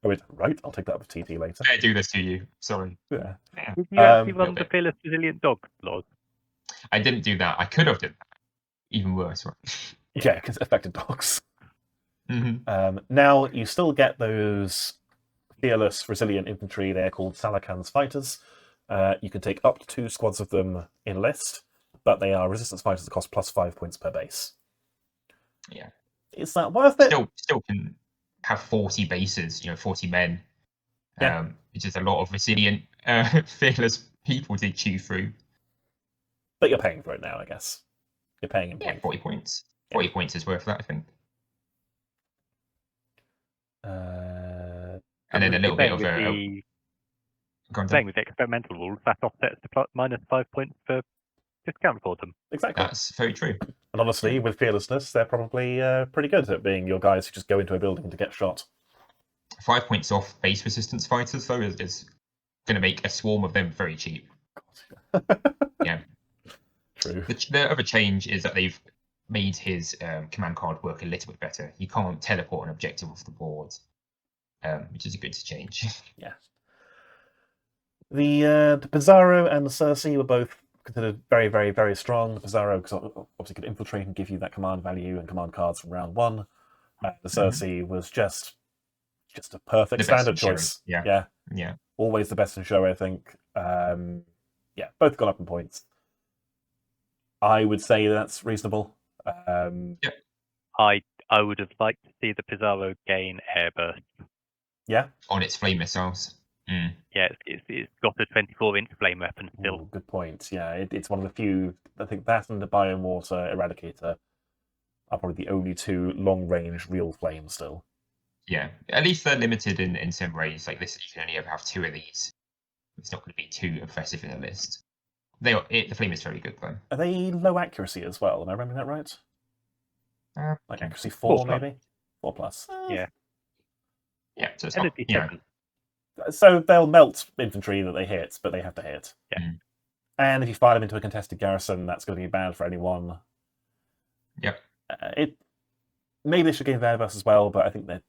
I went, right, I'll take that up with TT later. I do this to you. Sorry. Yeah. Did you actually run the fearless resilient dog, Loz? I didn't do that. I could have done that. Even worse, right? Yeah, because it affected dogs. Mm-hmm. Now you still get those fearless, resilient infantry. They're called Salakan's fighters. You can take up to 2 squads of them in list, but they are resistance fighters that cost plus 5 points per base. Yeah. Is that worth it? Still can have 40 bases, 40 men, Yeah. which is a lot of resilient, fearless people to chew through. But you're paying for it now, I guess. You're paying in points. 40 points. 40 points is worth that, I think. And then a little bit of a... Playing with the experimental rules, that offsets to minus 5 points for discount for them. Exactly. That's very true. And honestly, with fearlessness, they're probably pretty good at being your guys who just go into a building to get shot. 5 points off base resistance fighters, though, is going to make a swarm of them very cheap. Yeah. True. The other change is that they've made his command card work a little bit better. You can't teleport an objective off the board, which is a good change. Yeah. The Pizarro and the Cersei were both considered very, very, very strong. The Pizarro obviously could infiltrate and give you that command value and command cards from round 1. The Cersei was just a perfect standard choice. Yeah. Always the best in show, I think. Yeah, both gone up in points. I would say that's reasonable. I would have liked to see the Pizarro gain airburst. Yeah. On its flame missiles. Mm. Yeah, it's got a 24-inch flame weapon still. Ooh, good point. Yeah, it's one of the few. I think that and the Biome Water Eradicator are probably the only 2 long-range real flames still. Yeah, at least they're limited in some ways. Like this, you can only ever have 2 of these. It's not going to be too impressive in a list. The flame is very good though. Are they low accuracy as well? Am I remembering that right? Like accuracy 4 maybe? 4 plus. Yeah. Yeah, so it's Energy 7. So they'll melt infantry that they hit, but they have to hit. Yeah. And if you fire them into a contested garrison, that's going to be bad for anyone. Yep. Maybe they should give airburst as well, but I think that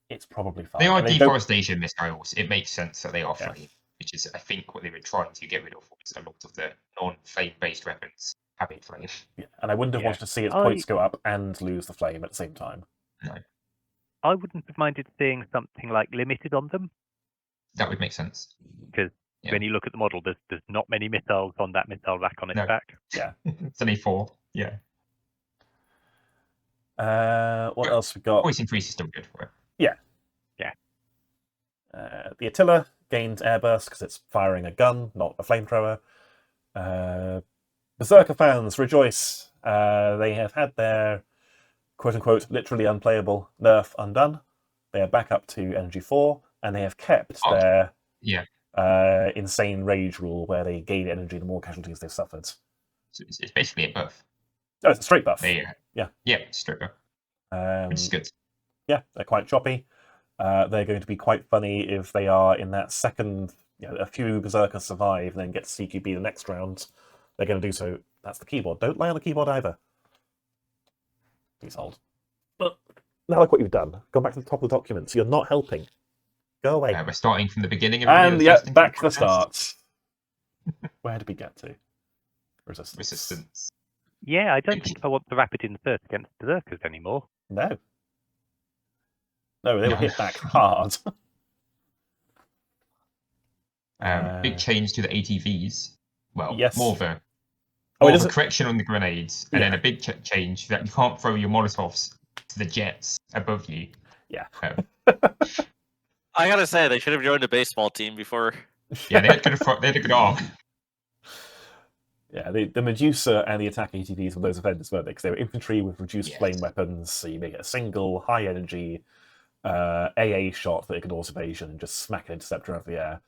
it's probably fine. They are deforestation missiles. It makes sense that they are flame, which is, I think, what they were trying to get rid of was a lot of the non-flame-based weapons having flame. Yeah, and I wouldn't have wanted to see its points go up and lose the flame at the same time. No. I wouldn't have minded seeing something like limited on them. That would make sense. Because when you look at the model, there's not many missiles on that missile rack on its back. Yeah. It's only 4. Yeah. What else we got? Voice increase is still good for it. Yeah. The Attila gains airburst because it's firing a gun, not a flamethrower. Berserker fans rejoice. They have had their quote-unquote literally unplayable nerf undone. They are back up to energy 4, and they have kept their insane rage rule where they gain energy the more casualties they've suffered. So it's basically a buff. Oh, it's a straight buff. Yeah, straight buff. Which is good. Yeah, they're quite choppy. They're going to be quite funny if they are in that second, a few Berserkers survive and then get to CQB the next round. They're going to do so. That's the keyboard. Don't lie on the keyboard either. Please hold. But now look what you've done. Go back to the top of the documents. You're not helping. Go away. We're starting from the beginning. And yeah, listening back to the podcast. start. Where did we get to? Resistance. Yeah, I don't think I want to rapid insert against Berserkers anymore. No. No, they were No. hit back hard. Big change to the ATVs. Well, Yes. more of a, Oh, it more of a isn't- correction on the grenades, and Yeah. then a big change that you can't throw your Molotovs to the jets above you. Yeah. I gotta say, they should have joined a baseball team before. Yeah, they had a good arm. Yeah, the Medusa and the attack ATVs were those offenders, weren't they? Because they were infantry with reduced Yes. flame weapons, so you make it a single, high energy AA shot that ignores evasion and just smack an interceptor out of the air.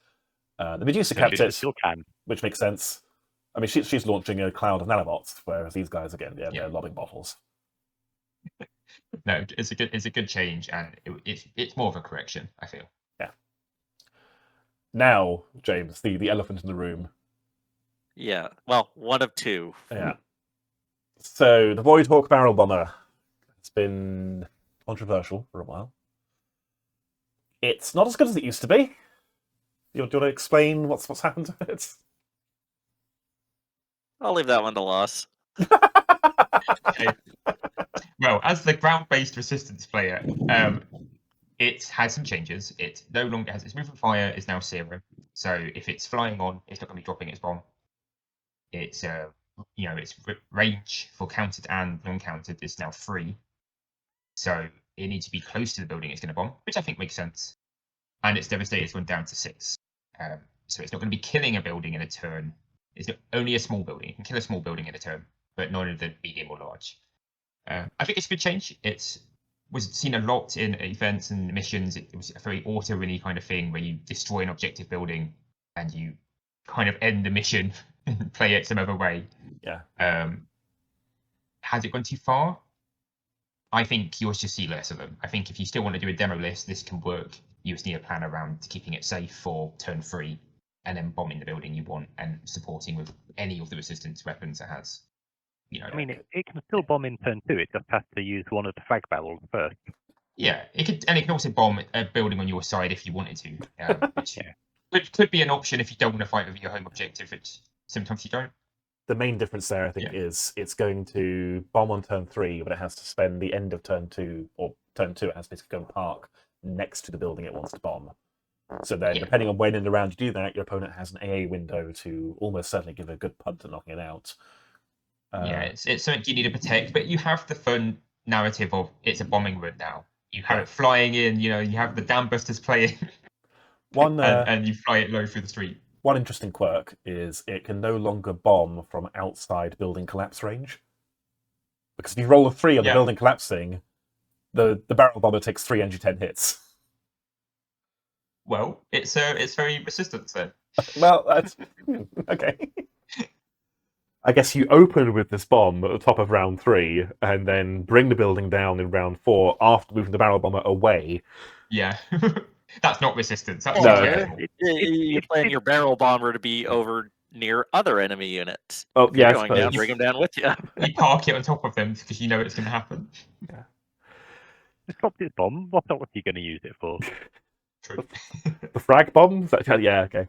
The Medusa kept it, Still can. which makes sense. I mean, she's launching a cloud of nanobots, whereas these guys, again, Yeah. they're lobbing bottles. No, it's a good change, and it's more of a correction, I feel. Now, James, the elephant in the room. Yeah, well, one of two. Yeah. So, the Voidhawk Barrel Bomber. It's been controversial for a while. It's not as good as it used to be. Do you want to explain what's happened to it? I'll leave that one to Loz. Okay. Well, as the ground-based resistance player, it has some changes. It no longer has its movement fire is now 0. So if it's flying on, it's not going to be dropping its bomb. It's its range for countered and non-countered is now 3. So it needs to be close to the building it's going to bomb, which I think makes sense. And its devastator's gone down to 6. So it's not going to be killing a building in a turn. It's only a small building. It can kill a small building in a turn, but none of the medium or large. I think it's a good change. It was seen a lot in events and missions. It was a very auto-winny kind of thing where you destroy an objective building and you kind of end the mission and play it some other way. Yeah. Has it gone too far? I think you'll just see less of them. I think if you still want to do a demo list, this can work. You just need a plan around keeping it safe for turn 3 and then bombing the building you want and supporting with any of the resistance weapons it has. I mean, it can still bomb in turn 2. It just has to use one of the frag barrels first. Yeah, it can also bomb a building on your side if you wanted to, which Yeah. could be an option if you don't want to fight with your home objective, which sometimes you don't. The main difference there, I think, is it's going to bomb on turn 3, but it has to spend the end of turn 2, or turn 2, it has to basically go and park next to the building it wants to bomb. So then, depending on when in the round you do that, your opponent has an AA window to almost certainly give a good punt at knocking it out. It's something you need to protect, but you have the fun narrative of it's a bombing run now. You have it flying in, you have the dam busters playing, and you fly it low through the street. One interesting quirk is it can no longer bomb from outside building collapse range. Because if you roll a 3 on the building collapsing, the barrel bomber takes 3 NG10 hits. Well, it's very resistant then. Well, that's okay. I guess you open with this bomb at the top of round 3, and then bring the building down in round 4 after moving the barrel bomber away. Yeah, that's not resistance. That's You're playing your barrel bomber to be over near other enemy units. Oh, You're yeah, going down, bring them down with you. You park it on top of them because you know it's going to happen. It's dropped its bomb. What else are you going to use it for? True. The frag bombs? Yeah, okay.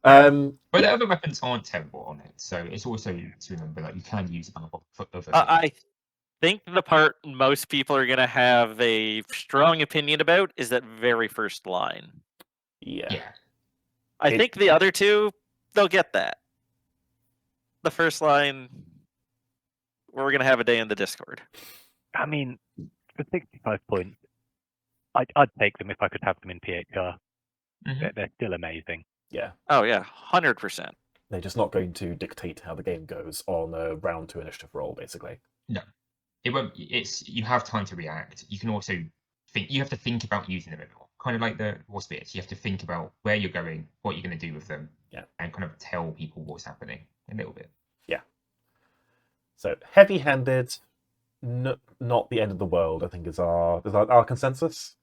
But the other weapons aren't terrible on it, so it's also to remember that you can use it for other. I think the part most people are going to have a strong opinion about is that very first line. Yeah. I think the other two, they'll get that. The first line, we're going to have a day in the Discord. I mean, for 65 points, I'd take them if I could have them in PHR. They're still amazing. Yeah. Oh, yeah, 100%. They're just not going to dictate how the game goes on a round 2 initiative roll, basically. No. It won't. You have time to react. You can also think. You have to think about using them a bit more. Kind of like the war spirits. You have to think about where you're going, what you're going to do with them, and kind of tell people what's happening a little bit. Yeah. So heavy-handed, not the end of the world. I think is our consensus.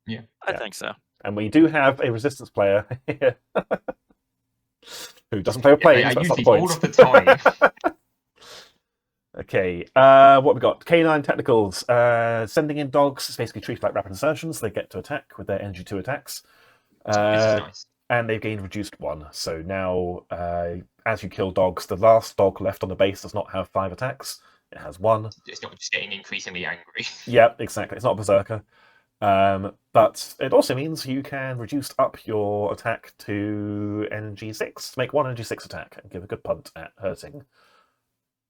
Yeah, I think so. And we do have a resistance player here who doesn't play with planes. I That's use not the these point. all of the time. Okay, what we got? K9 technicals. Sending in dogs is basically treated like rapid insertions. They get to attack with their energy 2 attacks. This is nice. And they've gained reduced 1. So now, as you kill dogs, the last dog left on the base does not have 5 attacks. It has 1. It's not just getting increasingly angry. Yeah, exactly. It's not a berserker. But it also means you can reduce up your attack to energy 6 to make 1 energy 6 attack and give a good punt at hurting.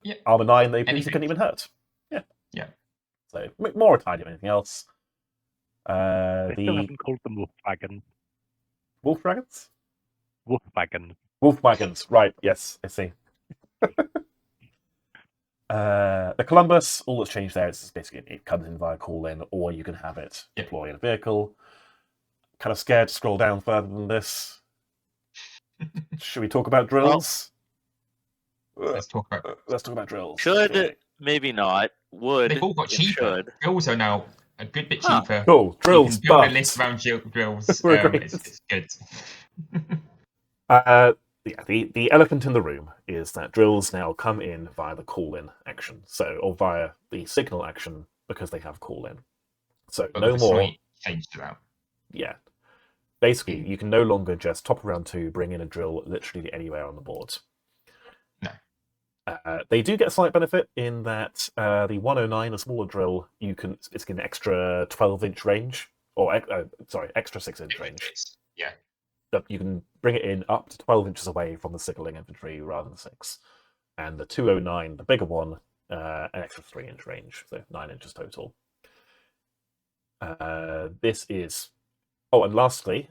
Yeah. Armor 9, they Anything. couldn't even hurt. Yeah. Yeah. So more tidy than anything else. They still The haven't called them wolf wagons. wolf dragons? Wolf wagons. Wolf wagons, right, yes, I see. The Columbus, all that's changed there is basically it comes in via call-in, or you can have it deploy in a vehicle. Kind of scared to scroll down further than this. Should we talk about drills? Let's talk about drills. Should, Okay. maybe not. Would. They've all got it cheaper. should. Drills are now a good bit Huh. cheaper. Cool, drills, You can build a buffed. list around drills. We're great. It's good. The elephant in the room is that drills now come in via the call-in action, or via the signal action because they have call-in. So But no with a more. slight change to that. Yeah. Basically, you can no longer just top of round 2, bring in a drill literally anywhere on the board. No. They do get a slight benefit in that the 109, a smaller drill, it's an extra 12-inch range, or extra 6-inch range. Yeah. You can bring it in up to 12 inches away from the signaling infantry rather than 6. And the 209, the bigger one, an extra 3-inch range, so 9 inches total. This is... Oh, and lastly,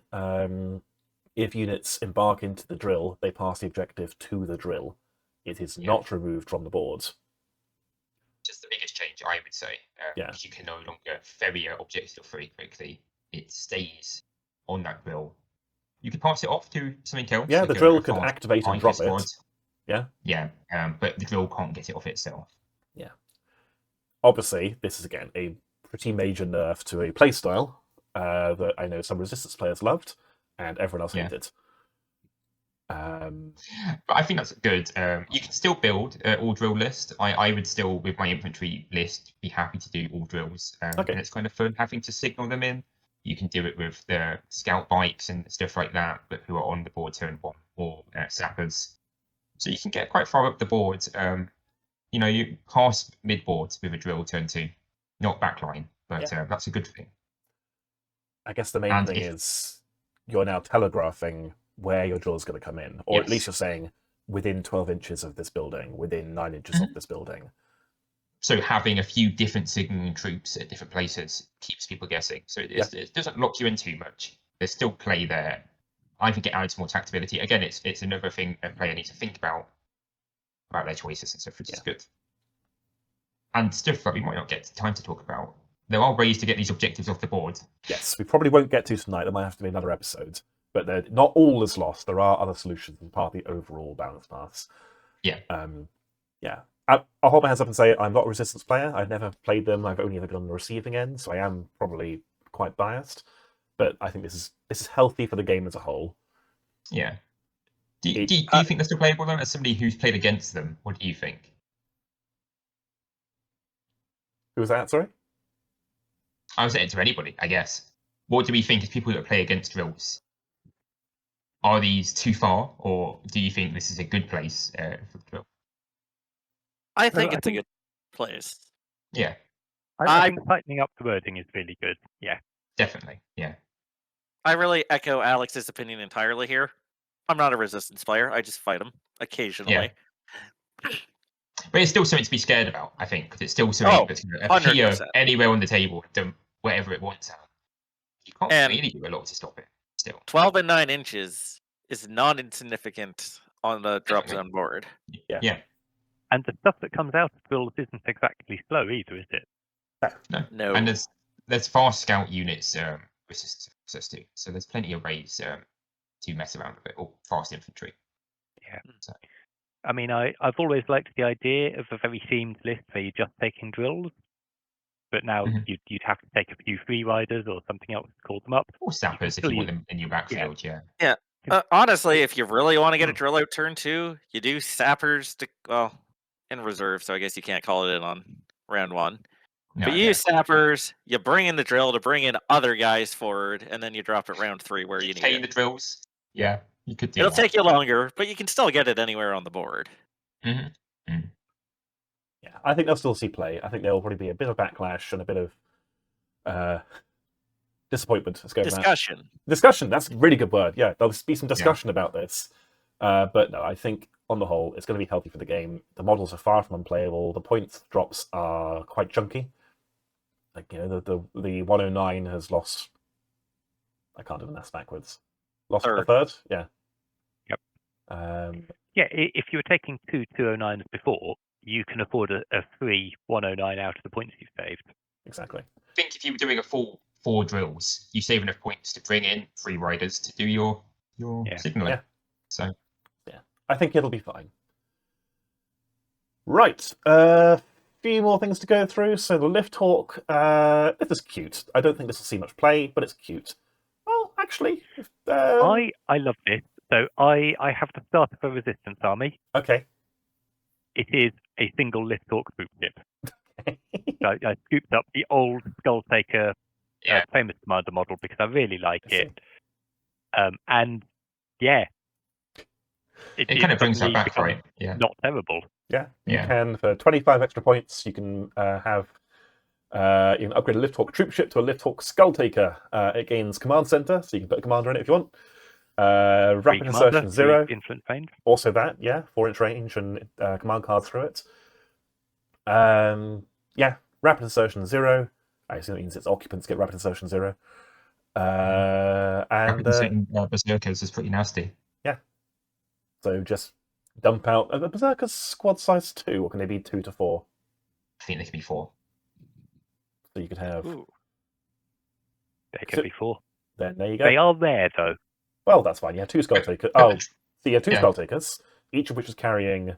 if units embark into the drill, they pass the objective to the drill. It is not removed from the board. Just the biggest change, I would say. Because you can no longer ferry an objective very quickly. It stays on that drill. You can pass it off to something else. Yeah, like the a drill can fast activate and biker drop squad. it. Yeah. Yeah, but the drill can't get it off itself. Yeah. Obviously, this is, again, a pretty major nerf to a playstyle that I know some Resistance players loved, and everyone else hated. But I think that's good. You can still build all drill list. I would still, with my infantry list, be happy to do all drills. And it's kind of fun having to signal them in. You can do it with the scout bikes and stuff like that, but who are on the board turn 1, or sappers. So you can get quite far up the board. You pass mid-board with a drill turn 2, not backline, but that's a good thing. I guess the main thing is you're now telegraphing where your drill is going to come in, or at least you're saying within 12 inches of this building, within 9 inches of this building. So having a few different signaling troops at different places keeps people guessing. So it doesn't lock you in too much. There's still play there. I think it adds more tactability. Again, it's another thing a player needs to think about their choices and stuff, which is good. And stuff that we might not get time to talk about. There are ways to get these objectives off the board. Yes, we probably won't get to tonight. There might have to be another episode. But not all is lost. There are other solutions as part of the overall balance pass. Yeah. I'll hold my hands up and say I'm not a Resistance player. I've never played them. I've only ever been on the receiving end, so I am probably quite biased. But I think this is healthy for the game as a whole. Yeah. Do you think they're still playable though? As somebody who's played against them, what do you think? Who was that? Sorry. I was saying to anybody, I guess. What do we think as people that play against drills? Are these too far, or do you think this is a good place for the drill? I think it's a good place. Yeah. I think tightening up the wording is really good. Yeah. Definitely. Yeah. I really echo Alex's opinion entirely here. I'm not a Resistance player. I just fight them occasionally. Yeah. But it's still something to be scared about, I think, because it's still something that's going to appear 100%. anywhere on the table, wherever it wants out. You can't really do a lot to stop it, still. 12 and 9 inches is not insignificant on the drop zone board. Yeah. And the stuff that comes out of drills isn't exactly slow either, is it? No. And there's fast scout units resistance access to, so there's plenty of ways to mess around with it, or fast infantry. Yeah. So. I mean, I've always liked the idea of a very themed list where you're just taking drills, but now you'd have to take a few free riders or something else to call them up. Or sappers if you want them in your backfield, Yeah. Honestly, if you really want to get a drill out turn 2, you do sappers to, in reserve, so I guess you can't call it in on round 1. No, But you use sappers, you bring in the drill to bring in other guys forward, and then you drop it round 3 where you need Detain it. the drills. Yeah, you could do It'll that. take you longer, but you can still get it anywhere on the board. Mm-hmm. Yeah, I think they'll still see play. I think there will probably be a bit of backlash and a bit of disappointment. Let's go with that. Discussion. Discussion. That's a really good word. Yeah, there'll be some discussion about this. But no, I think on the whole, it's going to be healthy for the game. The models are far from unplayable. The points drops are quite chunky. Like, you know, the 109 has lost. I can't do the maths backwards. Lost a third. Yeah. Yep. Yeah, if you were taking 2 209s before, you can afford a free 109 out of the points you've saved. Exactly. I think if you were doing a full 4 drills, you save enough points to bring in 3 riders to do your signaling. Yeah. So yeah, I think it'll be fine. Right. Few more things to go through. So the Lift Hawk, this is cute. I don't think this will see much play, but it's cute. Well, actually, I love this. So I have the start of a resistance army. Okay. It is a single Lift Hawk group ship. So I scooped up the old Skulltaker famous commander model because I really like it. And yeah, it kind of brings that back, right? Yeah. Not terrible. Yeah. You can, for 25 extra points, you can have you can upgrade a Lift Hawk troop ship to a Lift Hawk Skulltaker. It gains command center, so you can put a commander in it if you want. Rapid insertion 0. Influence range. Also that, 4-inch range and command card through it. Rapid insertion 0. I assume it means its occupants get rapid insertion 0. And rapid insertion berserkers is pretty nasty. Yeah. So just dump out. Are the berserkers squad size 2, or can they be 2 to 4? I think they can be 4. So you could have. Ooh. They can be 4. Then there you go. They are rare though. Well, that's fine. You have 2 Skulltakers. So you have 2 Skulltakers, each of which is carrying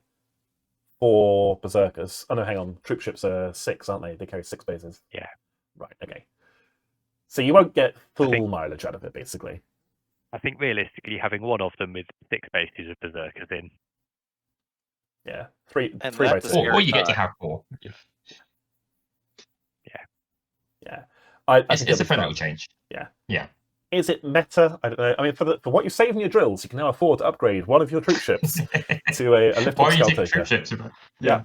4 berserkers. Oh no, hang on. Troop ships are 6, aren't they? They carry 6 bases. Yeah. Right. Okay. So you won't get full mileage out of it, basically. I think realistically, having one of them with 6 bases of berserkers in. Yeah, 3 And 3 by that's 2. Or you get to have 4. Yeah. It's a fun little change. Yeah. Is it meta? I don't know. I mean, for what you save in your drills, you can now afford to upgrade one of your troop ships to a Lift Hawk Skulltaker. Yeah,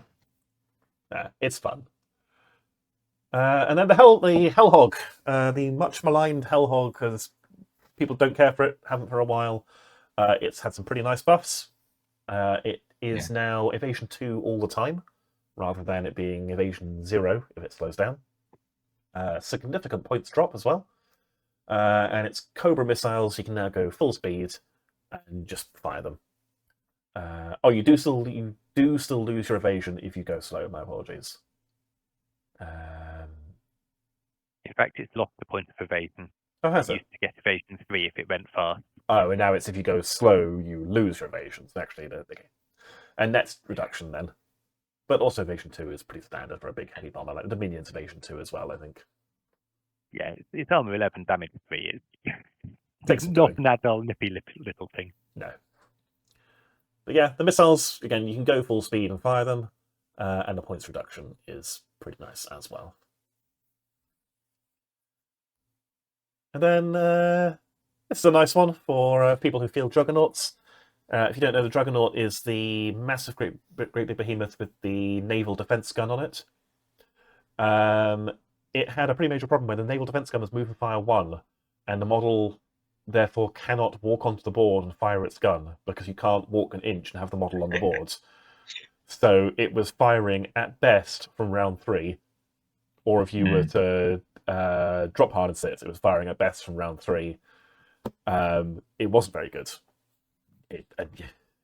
it's fun. And then the Hellhog, the much maligned Hellhog, because people don't care for it, haven't for a while. It's had some pretty nice buffs. It is now evasion 2 all the time, rather than it being evasion 0 if it slows down. Significant points drop as well. And it's Cobra missiles. You can now go full speed and just fire them. You do still lose your evasion if you go slow. My apologies. In fact, it's lost the point of evasion. Oh, has it? It used to get evasion 3 if it went fast. Oh, and now it's if you go slow, you lose your evasions. Actually, okay. And that's reduction then. But also evasion 2 is pretty standard for a big heavy bomber. Like Dominion's evasion 2 as well, I think. Yeah, it's armor 11, damage 3. It's not an agile, nippy little thing. No. But yeah, the missiles, again, you can go full speed and fire them, and the points reduction is pretty nice as well. And then this is a nice one for people who field Juggernauts. If you don't know, the Juggernaut is the massive, great big behemoth with the naval defense gun on it. It had a pretty major problem where the naval defense gun was move and fire 1, and the model therefore cannot walk onto the board and fire its gun because you can't walk an inch and have the model on the board. So it was firing at best from round 3, or if you were to drop harness it was firing at best from round 3. It wasn't very good. It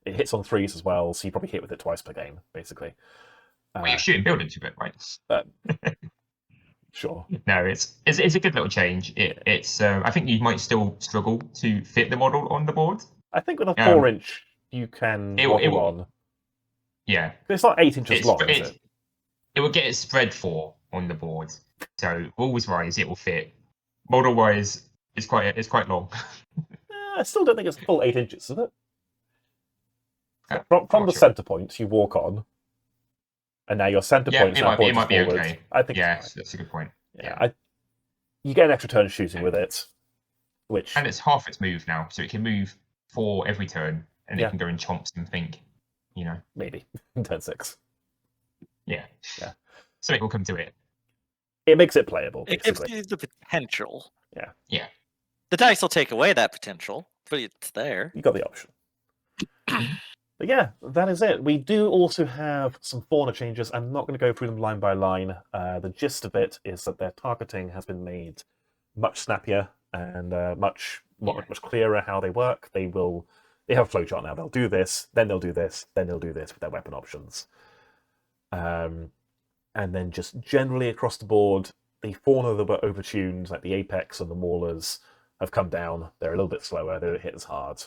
hits on 3s as well, so you probably hit with it twice per game, basically. Well, you're shooting buildings with it, right? Sure. No, it's a good little change. It's I think you might still struggle to fit the model on the board. I think with a 4-inch you can model on. Yeah. It's not 8 inches long, is it? It will get it spread 4 on the board. So rules wise, it will fit. Model wise, it's quite long. I still don't think it's full 8 inches, is it? From the centre point you walk on, And now your center Yeah, points it now might be points forward. okay. I think Yeah, it's fine. that's a good point. Yeah, you get an extra turn shooting with it, which And it's half its move now, so it can move 4 every turn, and Yeah. it can go and chomp something, you know. maybe turn 6. Yeah. Yeah. So it will come to it. It makes it playable, It gives basically. you the potential. Yeah. Yeah. The dice will take away that potential, but it's there. You got the option. But yeah, that is it. We do also have some fauna changes. I'm not going to go through them line by line. The gist of it is that their targeting has been made much snappier and much clearer how they work. They have a flowchart now. They'll do this, then they'll do this, then they'll do this with their weapon options. And then just generally across the board, the fauna that were overtuned, like the apex and the maulers, have come down. They're a little bit slower. They don't hit as hard.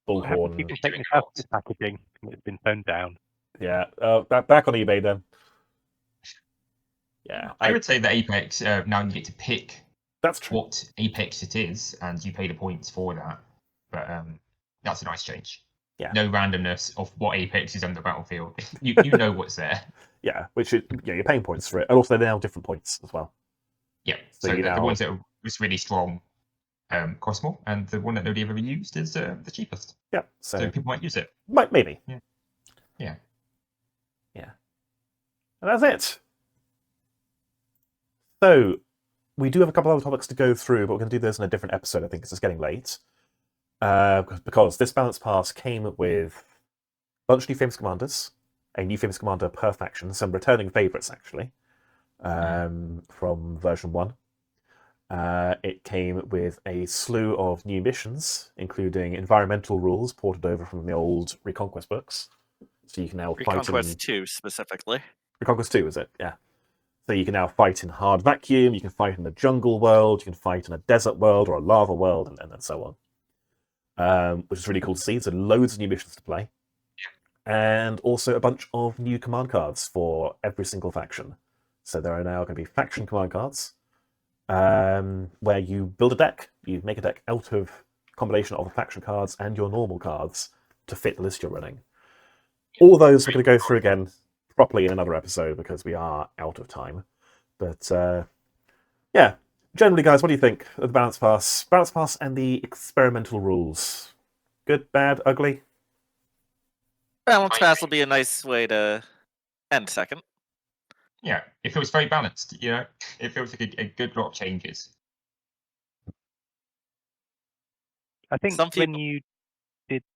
Bullhorn. People taking this out of this packaging. It's been toned down. Yeah, back on eBay then. Yeah, I would say that Apex, now you get to pick that's true. what Apex it is, and you pay the points for that. But that's a nice change. Yeah. No randomness of what Apex is on the battlefield. you know what's there. Yeah, you're paying points for it, and also they're now different points as well. Yeah. So So you the now- ones that are just really strong cost more, and the one that nobody ever used is the cheapest. Yeah, So so people might use it. maybe. Yeah. And that's it. So, we do have a couple other topics to go through, but we're going to do this in a different episode, I think, because it's getting late. Because this Balance Pass came with a bunch of new famous commanders, a new famous commander per faction, some returning favourites, actually, from version 1. It came with a slew of new missions, including environmental rules ported over from the old Reconquest books. So you can now fight in... Reconquest 2 specifically. Reconquest 2, is it? Yeah. So you can now fight in hard vacuum, you can fight in the jungle world, you can fight in a desert world or a lava world, and so on. Which is really cool to see. So loads of new missions to play. And also a bunch of new command cards for every single faction. So there are now going to be faction command cards, where you build a deck. You make a deck out of a combination of the faction cards and your normal cards to fit the list you're running. All those we're going to go through again properly in another episode because we are out of time. But yeah, generally, guys, what do you think of the Balance Pass? Balance Pass and the experimental rules. Good, bad, ugly? Balance Pass will be a nice way to end second. Yeah, it feels very balanced. You know, it feels like a good lot of changes. I think Some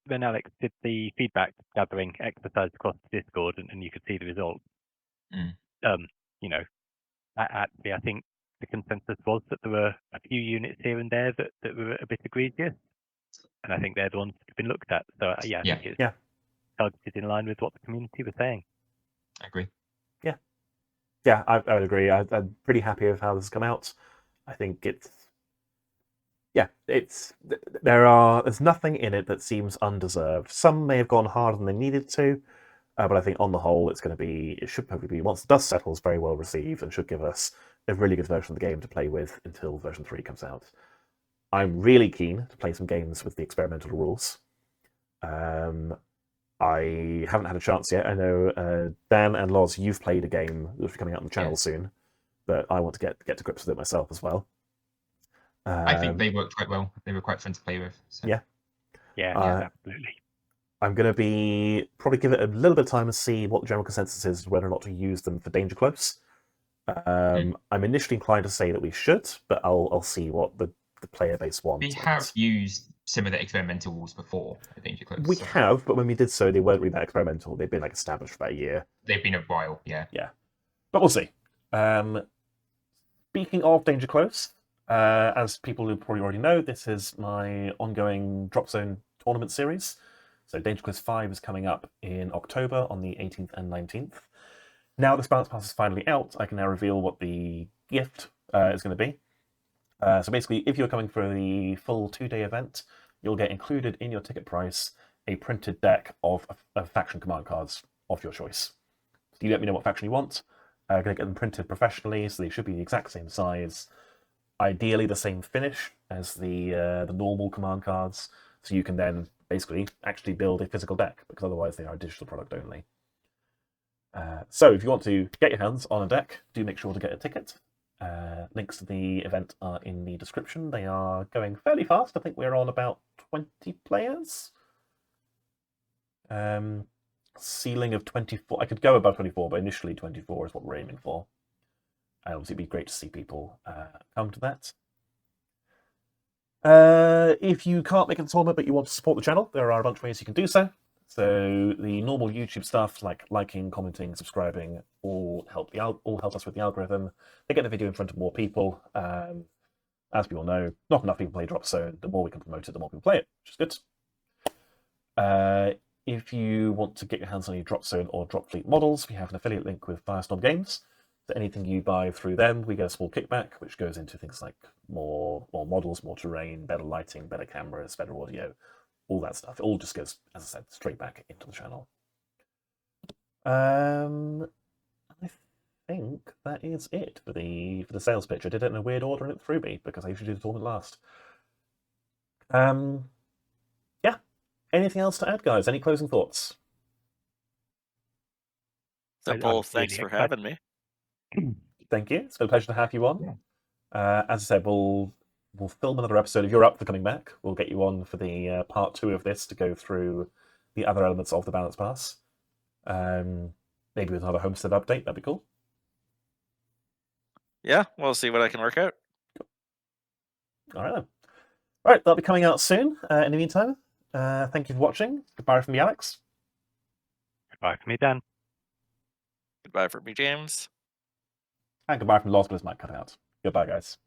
when Alex did the feedback gathering exercise across Discord and you could see the results, you know, actually I think the consensus was that there were a few units here and there that were a bit egregious, and I think they're the ones that have been looked at. So I think it's targeted in line with what the community was saying. I agree. Yeah, I would agree. I'm pretty happy with how this has come out. I think there's nothing in it that seems undeserved. Some may have gone harder than they needed to, but I think on the whole, it should probably be, once the dust settles, very well received and should give us a really good version of the game to play with until version 3 comes out. I'm really keen to play some games with the experimental rules. I haven't had a chance yet. I know Dan and Loz, you've played a game that's coming out on the channel soon, but I want to get to grips with it myself as well. I think they worked quite well. They were quite fun to play with. So. Yeah. Yeah, absolutely. I'm going to probably give it a little bit of time and see what the general consensus is, whether or not to use them for Danger Close. I'm initially inclined to say that we should, but I'll see what the player base wants. We have used some of the experimental rules before at Danger Close. We have, but when we did so, they weren't really that experimental. They've been established for about a year. They've been a while, yeah. Yeah. But we'll see. Speaking of Danger Close, as people who probably already know, this is my ongoing Dropzone tournament series. So Danger Close 5 is coming up in October on the 18th and 19th. Now this Balance Pass is finally out, I can now reveal what the gift is going to be. So basically, if you're coming for the full 2-day event, you'll get included in your ticket price a printed deck of faction command cards of your choice. So you let me know what faction you want. I'm going to get them printed professionally, so they should be the exact same size. Ideally the same finish as the normal command cards, so you can then basically actually build a physical deck, because otherwise they are a digital product only. So if you want to get your hands on a deck, do make sure to get a ticket. Links to the event are in the description. They are going fairly fast. I think we're on about 20 players. Ceiling of 24. I could go above 24, but initially 24 is what we're aiming for. And obviously, it'd be great to see people come to that. If you can't make it to the tournament, but you want to support the channel, there are a bunch of ways you can do so. So the normal YouTube stuff, like liking, commenting, subscribing, all help us with the algorithm. They get the video in front of more people. As we all know, not enough people play Dropzone. The more we can promote it, the more people play it, which is good. If you want to get your hands on any Dropzone or Dropfleet models, we have an affiliate link with Firestorm Games. So anything you buy through them, we get a small kickback, which goes into things like more models, more terrain, better lighting, better cameras, better audio, all that stuff. It all just goes, as I said, straight back into the channel. I think that is it for the sales pitch. I did it in a weird order and it threw me because I usually do the tournament last. Yeah. Anything else to add, guys? Any closing thoughts? Simple. Thanks for having me. Thank you. It's been a pleasure to have you on. Yeah. As I said, we'll film another episode. If you're up for coming back, we'll get you on for the part 2 of this to go through the other elements of the Balance Pass. Maybe with another Homestead update. That'd be cool. Yeah, we'll see what I can work out. All right then. All right, that'll be coming out soon. In the meantime, thank you for watching. Goodbye from me, Alex. Goodbye from me, Dan. Goodbye for me, James. And goodbye from Loz, but his mic cut out. Goodbye, guys.